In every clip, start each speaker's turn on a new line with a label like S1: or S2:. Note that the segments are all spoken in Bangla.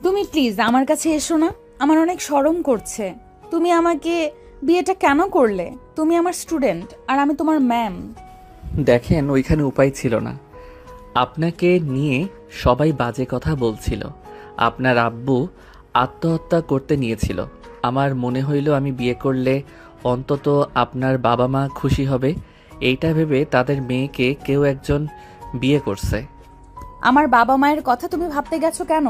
S1: তুমি প্লিজ আমার কাছে এসো না, আমার অনেক শরম করছে। তুমি আমাকে বিয়েটা কেন করলে? তুমি আমার স্টুডেন্ট আর আমি তোমার ম্যাম।
S2: দেখেন, ওইখানে উপায় ছিল না। আপনাকে নিয়ে সবাই বাজে কথা বলছিল। আপনার আব্বু আত্মহত্যা করতে নিয়েছিল। আমার মনে হইল আমি বিয়ে করলে অন্তত আপনার বাবা মা খুশি হবে, এইটা ভেবে তাদের মেয়েকে কেউ একজন বিয়ে করছে।
S1: আমার বাবা মায়ের কথা তুমি ভাবতে গেছো কেন?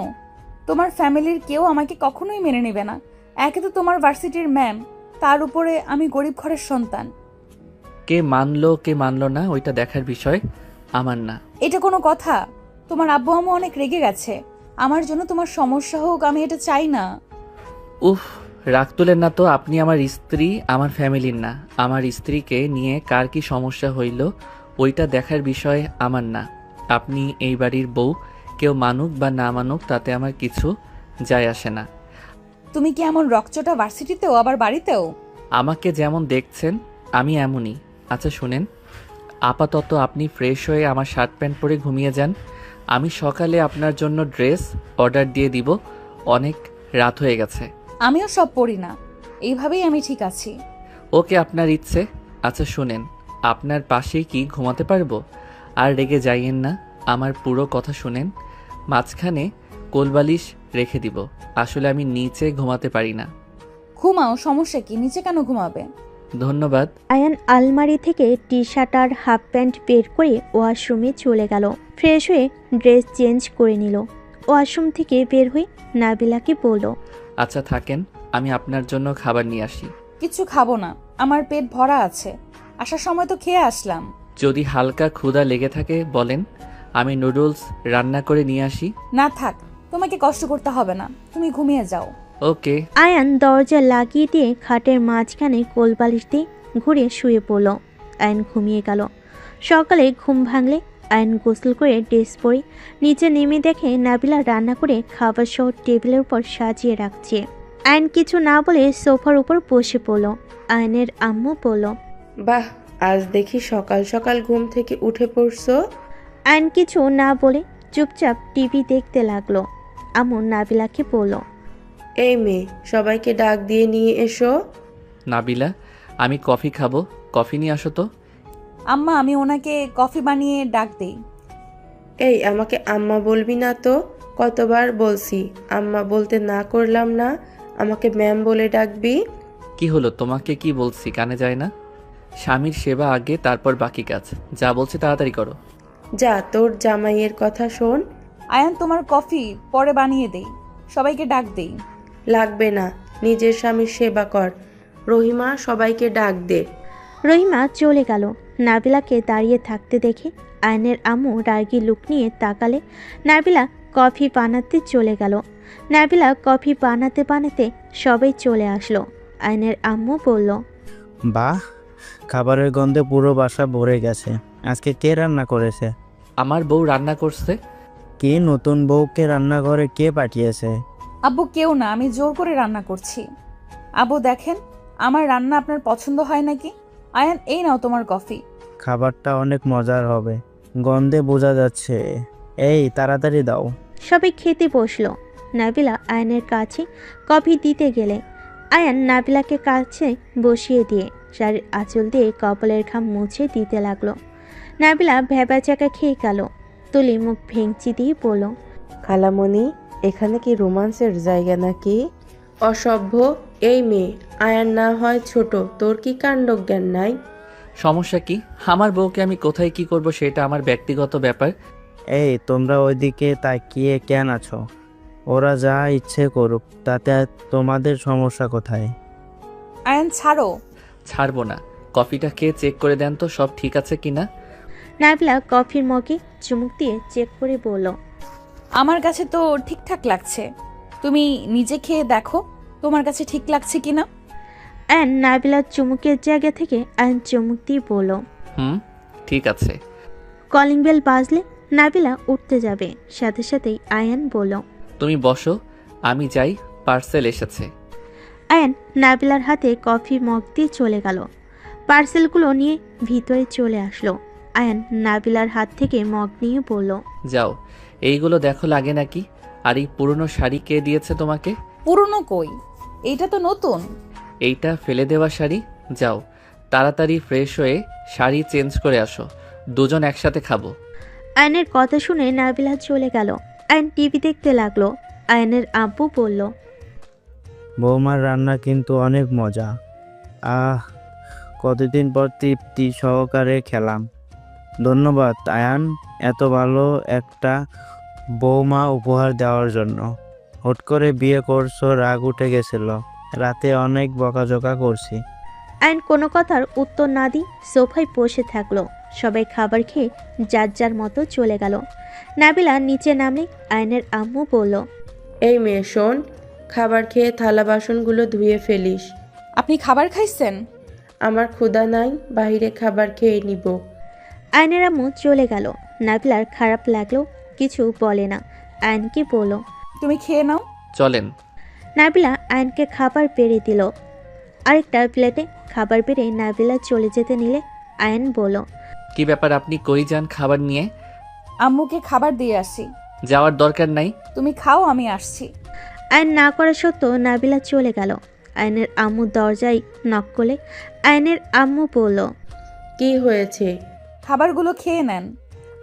S1: তোমার ফ্যামিলির কেউ আমাকে কখনোই মেনে নেবে না। একে তো তোমার ভার্সিটির ম্যাম, তার উপরে আমি গরিব ঘরের সন্তান।
S2: কে মানলো কে মানলো না ওইটা দেখার বিষয় আমার না।
S1: এটা কোনো কথা? তোমার আব্বু আম্মু অনেক রেগে গেছে। আমার জন্য তোমার সমস্যা হোক, আমি এটা চাই না।
S2: উফ, রাগ তুলেন না তো। আপনি আমার স্ত্রী, আমার ফ্যামিলির না। আমার স্ত্রীকে নিয়ে কার কি সমস্যা হইল ওইটা দেখার বিষয় আমার না। আপনি এই বাড়ির বউ, কেউ মানুক বা না মানুক তাতে আমার কিছু যায় আসে না।
S1: তুমি কি এমন রকচটা ভার্সিটিতেও আবার বাড়িতেও?
S2: আমাকে যেমন দেখছেন আমি এমনই। আচ্ছা শুনেন, আপাতত আপনি ফ্রেশ হয়ে আমার শার্ট প্যান্ট পরে ঘুমিয়ে যান। আমি সকালে আপনার জন্য ড্রেস অর্ডার দিয়ে দিব। অনেক রাত হয়ে গেছে।
S1: আমিও সব পড়ি না, এইভাবেই আমি ঠিক আছি।
S2: ওকে, আপনার ইচ্ছে। আচ্ছা শুনেন, আপনার পাশেই কি ঘুমাতে পারবো? আর রেগে যাইয়েন না, আমার পুরো কথা শুনেন। মাঝখানে কোলবালিশ রেখে দিব। আসলে আমি নিচে ঘুমাতে পারি না।
S1: ঘুমাও, সমস্যা কি? নিচে কেন ঘুমাবে?
S2: ধন্যবাদ।
S3: আয়ান আলমারি থেকে টি শার্ট আর হাফ প্যান্ট বের করে ওয়াশরুমে চলে গেল। ফ্রেশ হয়ে ড্রেস চেঞ্জ করে নিল। ওয়াশরুম থেকে বের হয়ে নাবিলাকে বলল,
S2: আচ্ছা থাকেন, আমি আপনার জন্য খাবার নিয়ে আসি।
S1: কিছু খাবো না, আমার পেট ভরা আছে। আসার সময় তো খেয়ে আসলাম।
S2: যদি হালকা ক্ষুধা লেগে থাকে বলেন, আমি নুডলস রান্না করে নিয়ে আসি।
S1: না থাক, তোমাকে কষ্ট করতে হবে না, তুমি ঘুমিয়ে যাও।
S2: ওকে।
S3: আয়ান দরজা লাগিয়ে দিয়ে খাটের মাঝখানে কোলবালিশ দিয়ে ঘুরে শুয়ে পড়ল। আয়ান ঘুমিয়ে গেল। সকালে ঘুম ভাঙলে আয়ান গোসল করে ড্রেস পরে নিচে নেমে দেখে নাবিলা রান্না করে খাবার সহ টেবিলের উপর সাজিয়ে রাখছে। আয়ান কিছু না বলে সোফার উপর বসে পড়ল। আয়ানের আম্মু বলল,
S4: বাহ, আজ দেখি সকাল সকাল ঘুম থেকে উঠে পড়ছো।
S3: আয়ান কিছু না বলে চুপচাপ টিভি দেখতে লাগলো। আম্মু নাবিলাকে বলল,
S4: এই মেয়ে, সবাইকে ডাক দিয়ে নিয়ে এসো।
S2: নাবিলা, আমি কফি খাবো, কফি নিয়ে আসো তো।
S1: আম্মা, আমি ওনাকে কফি বানিয়ে ডাক দেই।
S4: এই, আমাকে আম্মা বলবি না তো? কতবার বলছি আম্মা বলতে না করলাম না, আমাকে ম্যাম বলে ডাকবি।
S2: কি হলো, তোমাকে কি বলছি কানে যায় না? স্বামীর সেবা আগে, তারপর বাকি কাজ। যা বলছি তাড়াতাড়ি করো।
S4: যা, তোর জামাইয়ের কথা শোন।
S1: আয়ান, তোমার কফি পরে বানিয়ে দেই, সবাইকে ডাক দেই।
S4: লাগবে না, নিজের স্বামীর সেবা কর। রহিমা, সবাইকে ডাক দে।
S3: রহিমা চলে গেল। নাবিলাকে দাঁড়িয়ে থাকতে দেখে আয়নের আম্মু রাগী লুক নিয়ে তাকালে নাবিলা কফি বানাতে চলে গেল। নাবিলা কফি বানাতে বানাতে সবাই চলে আসলো। আয়নের আম্মু বলল,
S5: বাহ, খাবারের গন্ধে পুরো বাসা ভরে গেছে। আজকে কে রান্না করেছে?
S2: আমার বউ রান্না করছে।
S5: কে নতুন বউকে রান্নাঘরে কে পাঠিয়েছে?
S1: আব্বু, কেউ না, আমি জোর করে রান্না করছি। আব্বু দেখেন, আমার রান্না আপনার পছন্দ হয় নাকি? আয়ান, এই নাও তোমার কফি।
S5: খাবারটা অনেক মজার হবে, গন্ধে বোঝা যাচ্ছে। এই তাড়াতাড়ি দাও।
S3: সবাই খেতে বসলো। নাবিলা আয়নের কাছে কফি দিতে গেলে আয়ান নাবিলাকে কাছে বসিয়ে দিয়ে শাড়ির আঁচল দিয়ে কপালের ঘাম মুছে দিতে লাগলো। নাবিলা ভেবা চাকা খেয়ে গেল। তুলি মুখ ভেঙচি দিয়ে বলল,
S4: খালামণি, এখানে কি রোমান্সের জায়গা নাকি? অসভ্য! এই মেয়ে, আয়ার না হয় ছোট, তোর কি কাণ্ডজ্ঞান নাই?
S2: সমস্যা কি? আমার বউকে আমি কোথায় কি করব সেটা আমার ব্যক্তিগত ব্যাপার।
S5: এই তোমরা ওইদিকে তাকিয়ে কেন আছো? ওরা যা ইচ্ছে করুক, তাতে তোমাদের সমস্যা কোথায়?
S1: আয়ান, ছাড়ো।
S2: ছাড়বো না। কফিটা খেয়ে চেক করে দেন তো সব ঠিক আছে কিনা।
S3: নাবিলা কফির মগে চুমুক দিয়ে চেক করে বলল,
S1: আমার কাছে তো ঠিকঠাক লাগছে, তুমি নিজে খেয়ে দেখো তোমার কাছে ঠিক লাগছে কিনা।
S3: আয়ন নাবিলার চুমুকের জায়গা থেকে আয়ন চুমুক দিয়ে বলল।
S2: ঠিক আছে।
S3: কলিং বেল বাজলে নাবিলা উঠতে যাবে, সাথে সাথেই আয়ান বলল,
S2: তুমি বসো, আমি যাই, পার্সেল এসেছে।
S3: আয়ান নাবিলার হাতে কফি মগ দিয়ে চলে গেল। পার্সেলগুলো নিয়ে ভিতরে চলে আসলো। আয়ান নাবিলার হাত থেকে মগ নিয়ে বলল,
S2: যাও, এইগুলো দেখো লাগে নাকি। আর এই পুরনো শাড়ি কে দিয়েছে তোমাকে?
S1: পুরনো কই, এইটা তো নতুন।
S2: এইটা ফেলে দেওয়া শাড়ি। যাও তাড়াতাড়ি ফ্রেশ হয়ে শাড়ি চেঞ্জ করে আসো, দুজন একসাথে খাবো।
S3: আয়নের কথা শুনে নাবিলা চলে গেল। আয়ন টিভি দেখতে লাগলো। আয়নের আব্বু বলল,
S5: বৌমার রান্না কিন্তু অনেক মজা। আহ, কতদিন পর তৃপ্তি সহকারে খেলাম। ধন্যবাদ আয়ান, এত ভালো একটা বৌমা উপহার দেওয়ার জন্য। হুট করে বিয়ে করছো, রাগ উঠে গেছিল, রাতে অনেক বকাঝকা করছি।
S3: আয়ন কোনো কথার উত্তর না দিয়ে সোফায় বসে থাকলো। সবাই খাবার খেয়ে যার যার মতো চলে গেল। নাবিলা নিচে নামলে আয়নের আম্মু বলল,
S4: এই মেয়ে শোন, খাবার খেয়ে থালা বাসনগুলো ধুয়ে ফেলিস।
S1: আপনি খাবার খাইছেন?
S4: আমার ক্ষুধা নাই, বাইরে খাবার খেয়ে নিব।
S3: আয়নের আম্মু চলে গেল। নাবিলার খারাপ লাগলেও কিছু বলে না। আয়নকে বলল,
S1: তুমি খেয়ে নাও।
S2: চলেন।
S3: নাবিলা আয়নকে খাবার বেড়ে দিল। আরেকটা প্লেটে খাবার বেড়ে নাবিলা চলে যেতে নিলে আয়ন বলল,
S2: কি ব্যাপার, আপনি কই যান খাবার নিয়ে?
S1: আম্মুকে খাবার দিয়ে আসি।
S2: যাওয়ার দরকার নাই।
S1: তুমি খাও, আমি আসছি।
S3: আয়ন না করা সত্ত্বেও নাবিলা চলে গেল। আয়নের আম্মু দরজায় নক করলে আয়নের আম্মু বলল,
S4: কি হয়েছে?
S1: খাবারগুলো খেয়ে নেন।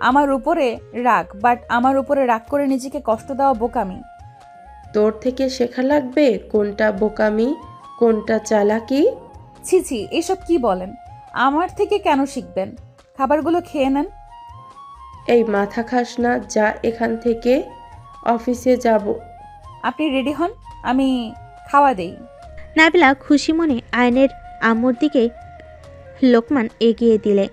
S1: আমার উপরে রাগ, বাট আমার উপরে রাগ করে নিজেকে কষ্ট দেওয়া বোকামি।
S4: তোর থেকে শেখা লাগবে কোনটা বোকামি, কোনটা চালাকি।
S1: ছি ছি, এসব কি বলেন? আমার থেকে কেন শিখবেন? খাবারগুলো খেয়ে নেন।
S4: এই মাথা খাস না, যা এখান থেকে, অফিসে যাব।
S1: আপনি রেডি হন, আমি খাওয়া দেই।
S3: নাবিলা খুশি মনে আয়নের আম্মুর দিকে লোকমান এগিয়ে দিলে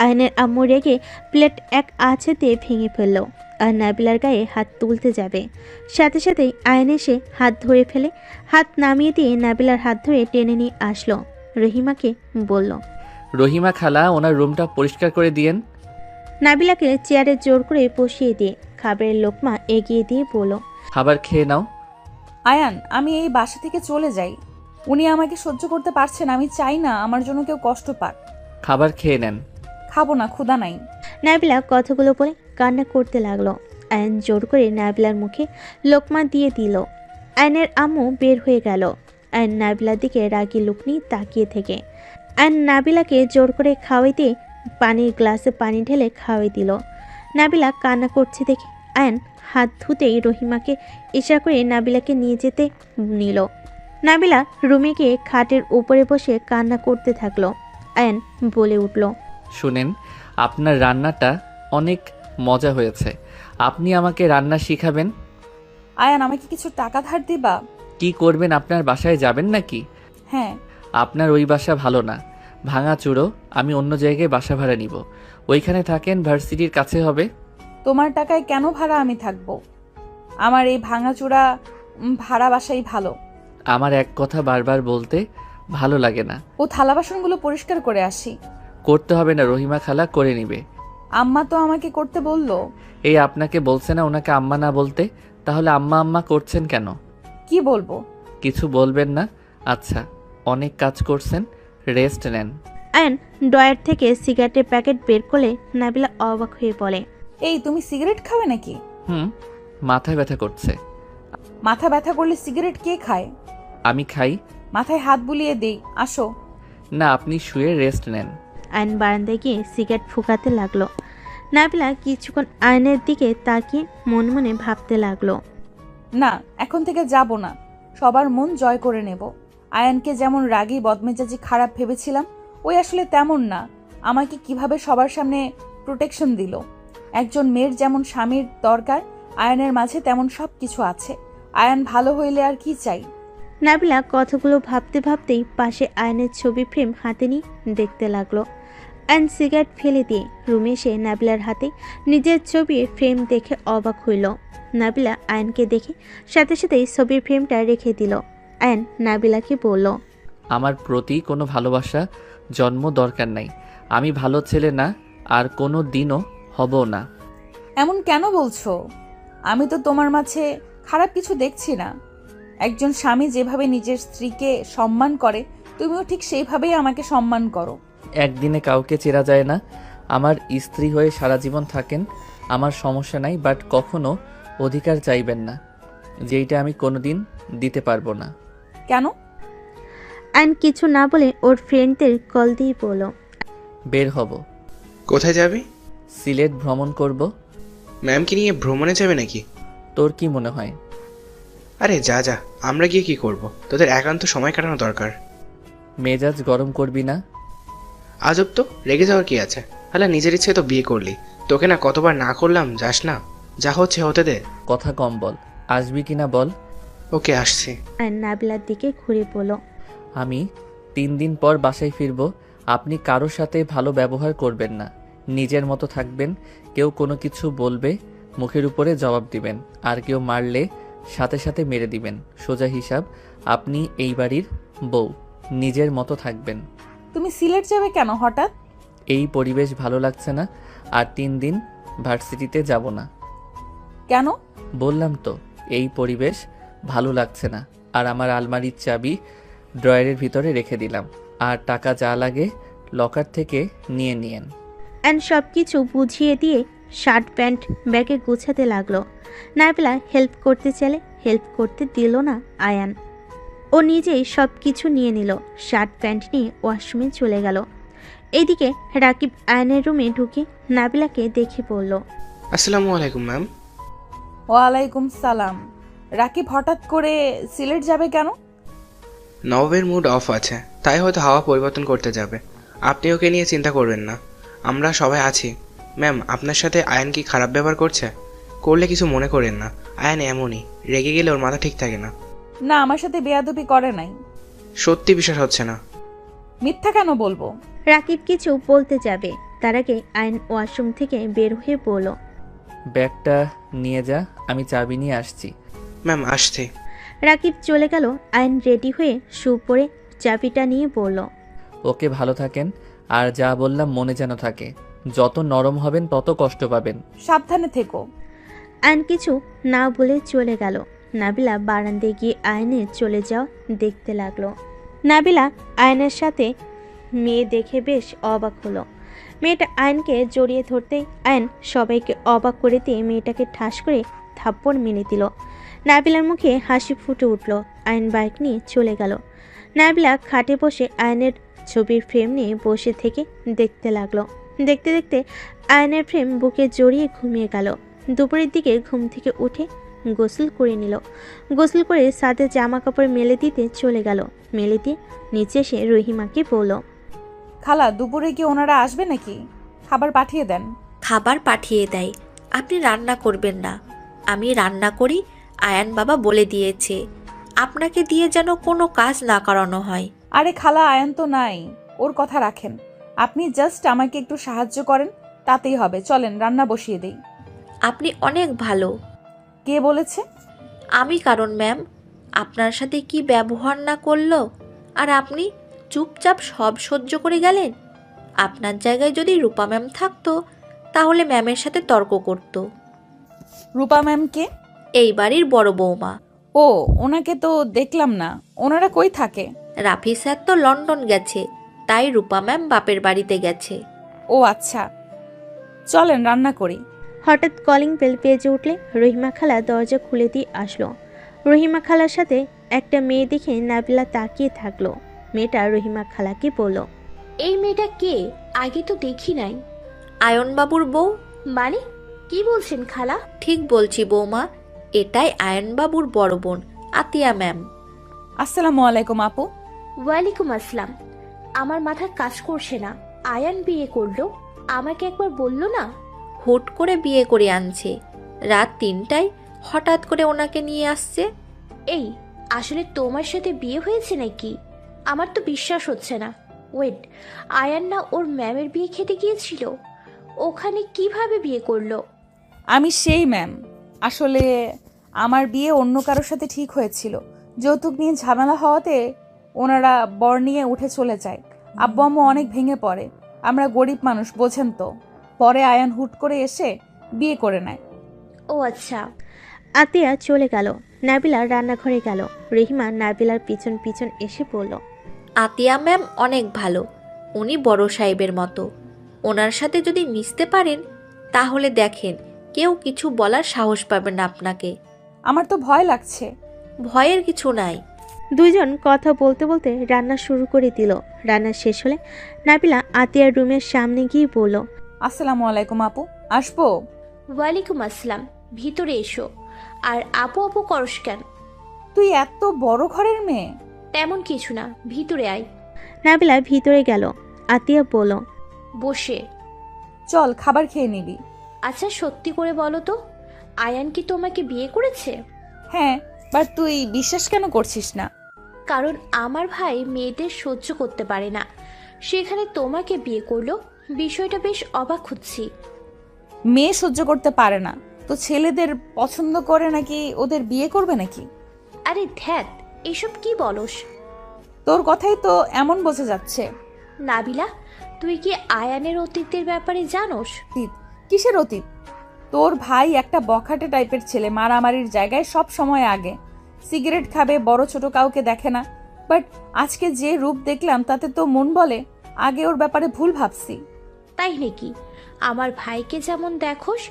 S3: আয়নের আম্মু রেগে প্লেট এক আছাতে ভেঙে ফেলল। আর নাবিলার গায়ে হাত তুলতে যাবে, সাথে সাথেই আয়ন এসে হাত ধরে ফেলে হাত নামিয়ে দিয়ে নাবিলার হাত ধরে টেনে নিয়ে আসলো। রহিমাকে বলল,
S2: রহিমা খালা, ওনার রুমটা পরিষ্কার করে দিয়েন।
S3: নাবিলাকে চেয়ারে জোর করে বসিয়ে দিয়ে খাবারের লোকমা এগিয়ে দিয়ে বলল,
S2: খাবার খেয়ে নাও।
S1: আয়ান, আমি এই বাসা থেকে চলে যাই। উনি আমাকে সহ্য করতে পারছেন, আমি চাই না আমার জন্য কেউ কষ্ট পাক।
S2: খাবার খেয়ে নেন।
S1: খাবো না, ক্ষুধা নাই।
S3: নাবিলা কথাগুলো বলে কান্না করতে লাগলো। আয়ন জোর করে নাবিলার মুখে লোকমা দিয়ে দিল। আয়নের আম্মু বের হয়ে গেল। আয়ন নাবিলার দিকে রাগি লুক নিয়ে তাকিয়ে থেকে আয়ন নাবিলাকে জোর করে খাওয়াই দিয়ে পানির গ্লাসে পানি ঢেলে খাওয়াই দিল। নাবিলা কান্না করছে দেখে আয়ন হাত ধুতেই রহিমাকে ইশারা করে নাবিলাকে নিয়ে যেতে নিল। নাবিলা রুমে গিয়ে খাটের উপরে বসে কান্না করতে থাকলো। আয়ন বলে উঠল,
S2: শুনেন, আপনার রান্নাটা অনেক মজা হয়েছে। আপনি আমাকে রান্না শিখাবেন?
S1: আয়ান, আমাকে কিছু টাকা ধার দিবা?
S2: কি করবেন, আপনার বাসায় যাবেন নাকি?
S1: হ্যাঁ।
S2: আপনার ওই বাসা ভালো না, ভাঙা চুড়ো। আমি অন্য জায়গায় বাসা ভাড়া নিব, ওইখানে থাকেন, ভার্সিটির কাছে হবে।
S1: তোমার টাকায় কেন ভাড়া আমি থাকবো? আমার এই ভাঙাচোরা ভাড়া বাসাই ভালো।
S2: আমার এক কথা বারবার বলতে ভালো লাগে না।
S1: ও থালা বাসনগুলো পরিষ্কার করে আসি।
S2: করতে হবে না, রহিমা খালা করে নিবে।
S1: আম্মা তো আমাকে করতে বললো।
S2: এই আপনাকে বলছে না ওনাকে আম্মা না বলতে? তাহলে আম্মা আম্মা করছেন কেন?
S1: কি বলবো?
S2: কিছু বলবেন না? আচ্ছা, অনেক কাজ করছেন, রেস্ট নেন।
S3: আয়ন ড্রয়ার থেকে সিগারেটের প্যাকেট বের করলে নাবিলা অবাক হয়ে বলে,
S1: এই, তুমি সিগারেট খাবে নাকি?
S2: মাথায় ব্যথা করছে।
S1: মাথা ব্যথা করলে সিগারেট কে খায়?
S2: আমি খাই।
S1: মাথায় হাত বুলিয়ে দেই, আসো।
S2: না, আপনি শুয়ে রেস্ট নেন।
S3: আয়ন বারান্দায় গিয়ে সিগারেট ফুঁকাতে লাগলো। নাবিলা কিছুক্ষণ আয়নের দিকে তাকিয়ে মনে মনে ভাবতে লাগলো।
S1: না, এখন থেকে যাব না, সবার মন জয় করে নেব। আয়ানকে যেমন রাগী বদমেজাজি খারাপ ভেবেছিলাম, ওই আসলে তেমন না। আমাকে কিভাবে সবার সামনে প্রোটেকশন দিল। একজন মেয়ের যেমন স্বামীর দরকার, আয়ানের মাঝে তেমন সব কিছু আছে। আয়ান ভালো হইলে আর কি চাই।
S3: নাবিলা কথাগুলো ভাবতে ভাবতেই পাশে আয়নের ছবি ফ্রেম হাতে নিয়ে দেখতে লাগলো। আয়ন সিগারেট ফেলে দিয়ে রুমে এসে নাবিলার হাতে নিজের ছবির ফ্রেম দেখে অবাক হইল। নাবিলা আয়নকে দেখে সাথে সাথেই ছবির ফ্রেমটা রেখে দিল। আয়ন নাবিলাকে বলল,
S2: আমার প্রতি কোনো ভালোবাসা জন্ম দরকার নাই। আমি ভালো ছেলে না, আর কোনো দিনও হবও না।
S1: এমন কেন বলছো? আমি তো তোমার মাঝে খারাপ কিছু দেখছি না। একজন স্বামী যেভাবে নিজের স্ত্রীকে সম্মান করে, তুমিও ঠিক সেইভাবেই আমাকে সম্মান করো।
S2: একদিনে কাউকে চেনা যায় না। আমার স্ত্রী হয়ে সারা জীবন থাকেন, আমার সমস্যা নাই, বাট কখনো অধিকার চাইবেন না, যেইটা আমি কোনোদিন দিতে পারবো না।
S1: কেন?
S3: আয়ন কিছু না বলে ওর ফ্রেন্ডদের কল দিয়ে বলল,
S2: বের হব,
S6: কোথায় যাবি?
S2: সিলেট ভ্রমণ করব।
S6: ম্যামকে নিয়ে ভ্রমণে যাবে নাকি?
S2: তোর কি মনে হয়?
S6: আরে যা যা, আমরা গিয়ে কি করব? তোদের একান্ত সময় কাটানো দরকার।
S2: মেজাজ গরম করবি না।
S6: আজব তো, রেগে যাওয়ার কি আছে? হ্যাঁ, নিজের ইচ্ছে তো বিয়ে করলি, তোকে না কতবার না করলাম, যাস না, যা হচ্ছে হতে দে।
S2: কথা কম বল, আসবি কিনা বল।
S6: ওকে, আসছি।
S3: আয়ন নাবিলার দিকে ঘুরে বলল,
S2: আমি 3 দিন পর বাসায় ফিরব। আপনি কারোর সাথে ভালো ব্যবহার করবেন না, নিজের মতো থাকবেন। কেউ কোনো কিছু বলবে মুখের উপরে জবাব দিবেন, আর কেউ মারলে সাথে সাথে মেরে দিবেন। সোজা হিসাব, আপনি এই বাড়ির বউ, নিজের মতো থাকবেন।
S1: তুমি সিলেট যাবে কেন হঠাৎ?
S2: এই পরিবেশ ভালো লাগছে না, আর 3 দিন ভার্সিটিতে যাব না।
S1: কেন?
S2: বললাম তো, এই পরিবেশ ভালো লাগছে না। আর আমার আলমারির চাবি ড্রয়ারের ভিতরে রেখে দিলাম, আর টাকা যা লাগে লকার থেকে নিয়ে নিয়েন।
S3: অ্যান্ড সব কিছু বুঝিয়ে দিয়ে শার্ট প্যান্ট ব্যাগে গুছাতে লাগলো। নাবিলা হেল্প করতে চাইলে হেল্প করতে দিল না আয়ান। ও নিজেই সব কিছু নিয়ে নিল, শার্ট প্যান্ট নিয়ে ওয়াশরুমে চলে গেল। এইদিকে রাকিব আয়নের রুমে ঢুকে নাবিলাকে দেখে বলল,
S6: আসসালামু আলাইকুম ম্যাম।
S1: ওয়ালাইকুম সালাম। রাকিব হঠাৎ করে সিলেট যাবে কেন?
S6: নবাবের মুড অফ আছে, তাই হয়তো হাওয়া পরিবর্তন করতে যাবে। আপনি ওকে নিয়ে চিন্তা করবেন না, আমরা সবাই আছি। ম্যাম, আপনার সাথে আয়ান কি খারাপ ব্যবহার করছে? করলে কিছু মনে করেন না, আয়ান এমনই, রেগে গেলে ওর মাথা ঠিক থাকে না।
S1: না, আমার সাথে বেয়াদবি করে নাই।
S6: সত্যি বিশ্বাস হচ্ছে না।
S1: মিথ্যা কেন বলবো?
S3: রাকিব কিছু বলতে যাবে, তার আগে আয়ন ওয়াশরুম থেকে বের হয়ে বলল,
S2: ব্যাগটা নিয়ে যা, আমি চাবি নিয়ে আসছি।
S6: ম্যাম, আসছি।
S3: রাকিব চলে গেল। আয়ন রেডি হয়ে শু পরে চাবিটা নিয়ে বলল,
S2: ওকে, ভালো থাকেন, আর যা বললাম মনে যেন থাকে। যত নরম হবেন তত কষ্ট পাবেন।
S1: সাবধানে থেকো।
S3: আয়ন কিছু না বলে চলে গেল। নাবিলা বারান্দায় গিয়ে আয়নের চলে যাওয়া দেখতে লাগলো। নাবিলা আয়নের সাথে মেয়ে দেখে বেশ অবাক হলো। মেয়েটা আয়নকে জড়িয়ে ধরতেই আয়ন সবাইকে অবাক করে দিয়ে মেয়েটাকে ঠাস করে থাপ্পড় মেরে দিল। নাবিলার মুখে হাসি ফুটে উঠল। আয়ন বাইক নিয়ে চলে গেল। নাবিলা খাটে বসে আয়নের ছবির ফ্রেম নিয়ে বসে থেকে দেখতে লাগলো। দেখতে দেখতে আয়নের ফ্রেম বুকে জড়িয়ে ঘুমিয়ে গেল। দুপুরের দিকে ঘুম থেকে উঠে গোসল করে নিল। গোসল করে সাথে জামা কাপড় মেলে দিতে চলে গেল। মেলে দিয়ে নিচে এসে রহিমাকে বলল,
S1: খালা, দুপুরে কি ওনারা আসবে নাকি? খাবার পাঠিয়ে দেন।
S7: খাবার পাঠিয়ে দেয়, আপনি রান্না করবেন না। আমি রান্না করি, আয়ান বাবা বলে দিয়েছে আপনাকে দিয়ে যেন কোনো কাজ না করানো হয়।
S1: আরে খালা, আয়ান তো নাই, ওর কথা রাখেন। আপনি জাস্ট আমাকে একটু সাহায্য করেন, তাতেই হবে। চলেন রান্না বসিয়ে দেই।
S7: আপনি অনেক ভালো।
S1: কে বলেছে?
S7: আমি কারণ ম্যাম, আপনার সাথে কি ব্যবহার না করলো, আর আপনি চুপচাপ সব সহ্য করে গেলেন। আপনার জায়গায় যদি রূপা ম্যাম থাকতো তাহলে ম্যামের সাথে তর্ক করতো।
S1: রূপা ম্যাম কে?
S7: এই বাড়ির বড় বৌমা।
S1: ও, ওনাকে তো দেখলাম না। ওনারা কই থাকে?
S7: রাফি স্যার তো লন্ডন গেছে, তাই রূপা ম্যাম বাপের বাড়িতে গেছে।
S1: ও আচ্ছা, চলেন রান্না করি।
S3: হঠাৎ কলিং বেল বেজে উঠলে রহিমা খালা দরজা খুলে দিয়ে আসলো। রহিমা খালার সাথে একটা মেয়ে দেখে নাবিলা তাকিয়ে থাকলো। মেয়েটা রহিমা খালাকে বলল,
S8: এই মেয়েটা কে? আগে তো দেখি নাই।
S7: আয়নবাবুর বউ।
S8: মানে কি বলছেন খালা?
S7: ঠিক বলছি বৌমা, এটাই আয়নবাবুর বড় বোন আতিয়া ম্যাম।
S1: আসসালামু আলাইকুম আপু।
S8: ওয়ালাইকুম আসসালাম। আমার মাথা কাজ করছে না। আয়ান বিয়ে করলো, আমাকে একবার বললো না?
S7: হুট করে বিয়ে করে আনছে, রাত 3টায় হঠাৎ করে ওনাকে নিয়ে আসছে।
S8: এই, আসলে তোমার সাথে বিয়ে হয়েছে নাকি? আমার তো বিশ্বাস হচ্ছে না। ওয়েট, আয়ান না ওর ম্যামের বিয়ে খেতে গিয়েছিল? ওখানে কিভাবে বিয়ে করলো?
S1: আমি সেই ম্যাম। আসলে আমার বিয়ে অন্য কারোর সাথে ঠিক হয়েছিল। যৌতুক নিয়ে ঝামেলা হওয়াতে ওনারা বর নিয়ে উঠে চলে যায়। আব্বু আম্মু অনেক ভেঙে পড়ে। আমরা গরিব মানুষ, বোঝেন তো। পরে আয়ান হুট করে এসে বিয়ে করে নেয়।
S8: ও আচ্ছা।
S3: আতিয়া চলে গেল। নাবিলা রান্নাঘরে গেল। রহিমা নাবিলার পিছন পিছন এসে বলল,
S7: আতিয়া ম্যাম অনেক ভালো, উনি বড় সাহেবের মতো। ওনার সাথে যদি মিশতে পারেন তাহলে দেখেন কেউ কিছু বলার সাহস পাবে না আপনাকে।
S1: আমার তো ভয় লাগছে।
S7: ভয়ের কিছু নাই।
S3: দুইজন কথা বলতে বলতে রান্না শুরু করে দিল। রান্না শেষ হলে নাবিলা আতিয়ার রুমের সামনে গিয়ে বলল,
S1: আসসালামু আলাইকুম আপু, আসবো?
S8: ওয়ালাইকুম আসসালাম, ভিতরে এসো। আর আপু আপু করস কেন?
S1: তুই এত বড় ঘরের মেয়ে?
S8: তেমন কিছু না, ভিতরে আয়।
S3: নাবিলা ভিতরে গেল। আতিয়া বলল,
S8: বসে।
S1: চল খাবার খেয়ে নিবি।
S8: আচ্ছা সত্যি করে বলো তো, আয়ান কি তোমাকে বিয়ে করেছে?
S1: হ্যাঁ, বাট তুই বিশ্বাস কেন করছিস না?
S8: কারণ আমার ভাই মেয়েদের সহ্য করতে পারে না, সেখানে তোমাকে বিয়ে করলো। বিষয়টা বেশ অবাক হচ্ছি।
S1: মেয়ে সহ্য করতে পারে না তো ছেলেদের পছন্দ করে নাকি ওদের বিয়ে করবে নাকি?
S8: আরে ধ্যাত, এসব কি বলস?
S1: তোর কথাই তো এমন বোঝা যাচ্ছে।
S8: নাবিলা, তুই কি আয়ানের অতীতের ব্যাপারে জানোস?
S1: অতীত? কিসের অতীত? তোর ভাই একটা বখাটে টাইপের ছেলে, মারামারির জায়গায় সব সময় আগে, সিগারেট খাবে, বড় ছোট কাউকে দেখে না। বাট আজকে যে রূপ দেখলাম তাতে তো মন বলে আগে ওর ব্যাপারে ভুল ভাবছি।
S8: তাই নাকি? আমার ভাইকে যেমন দেখোস,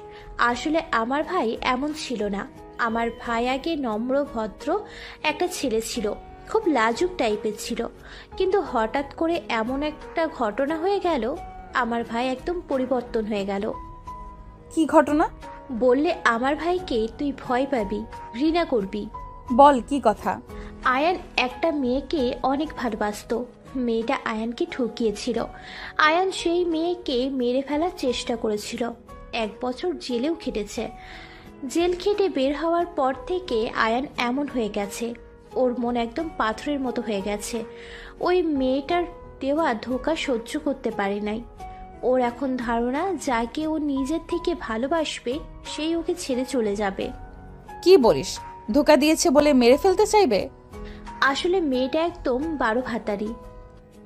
S8: আসলে আমার ভাই এমন ছিল না। আমার ভাই আগে নম্র ভদ্র একটা ছেলে ছিল, খুব লাজুক টাইপের ছিল। কিন্তু হঠাৎ করে এমন একটা ঘটনা হয়ে গেল, আমার ভাই একদম পরিবর্তন হয়ে গেল।
S1: কি ঘটনা?
S8: বললে আমার ভাইকে তুই ভয় পাবি, ঘৃণা করবি।
S1: বল কি কথা।
S8: আয়ান একটা মেয়েকে অনেক ভালোবাসতো। মেয়েটা আয়ানকে ঠকিয়েছিল। আয়ান সেই মেয়েকে মেরে ফেলার চেষ্টা করেছিল। 1 বছর জেলেও খেটেছে। জেল খেটে বের হওয়ার পর থেকে আয়ান এমন হয়ে গেছে, ওর মন একদম পাথরের মতো হয়ে গেছে। ওই মেয়েটার দেওয়া ধোঁকা সহ্য করতে পারে নাই। ওর এখন ধারণা যাকে ও নিজের থেকে ভালোবাসবে সেই ওকে ছেড়ে চলে যাবে।
S1: কি বলিস? ধোকা দিয়েছে বলে মেরে ফেলতে চাইবে?
S8: আসলে মেয়েটা একদম 12 ভাতারি,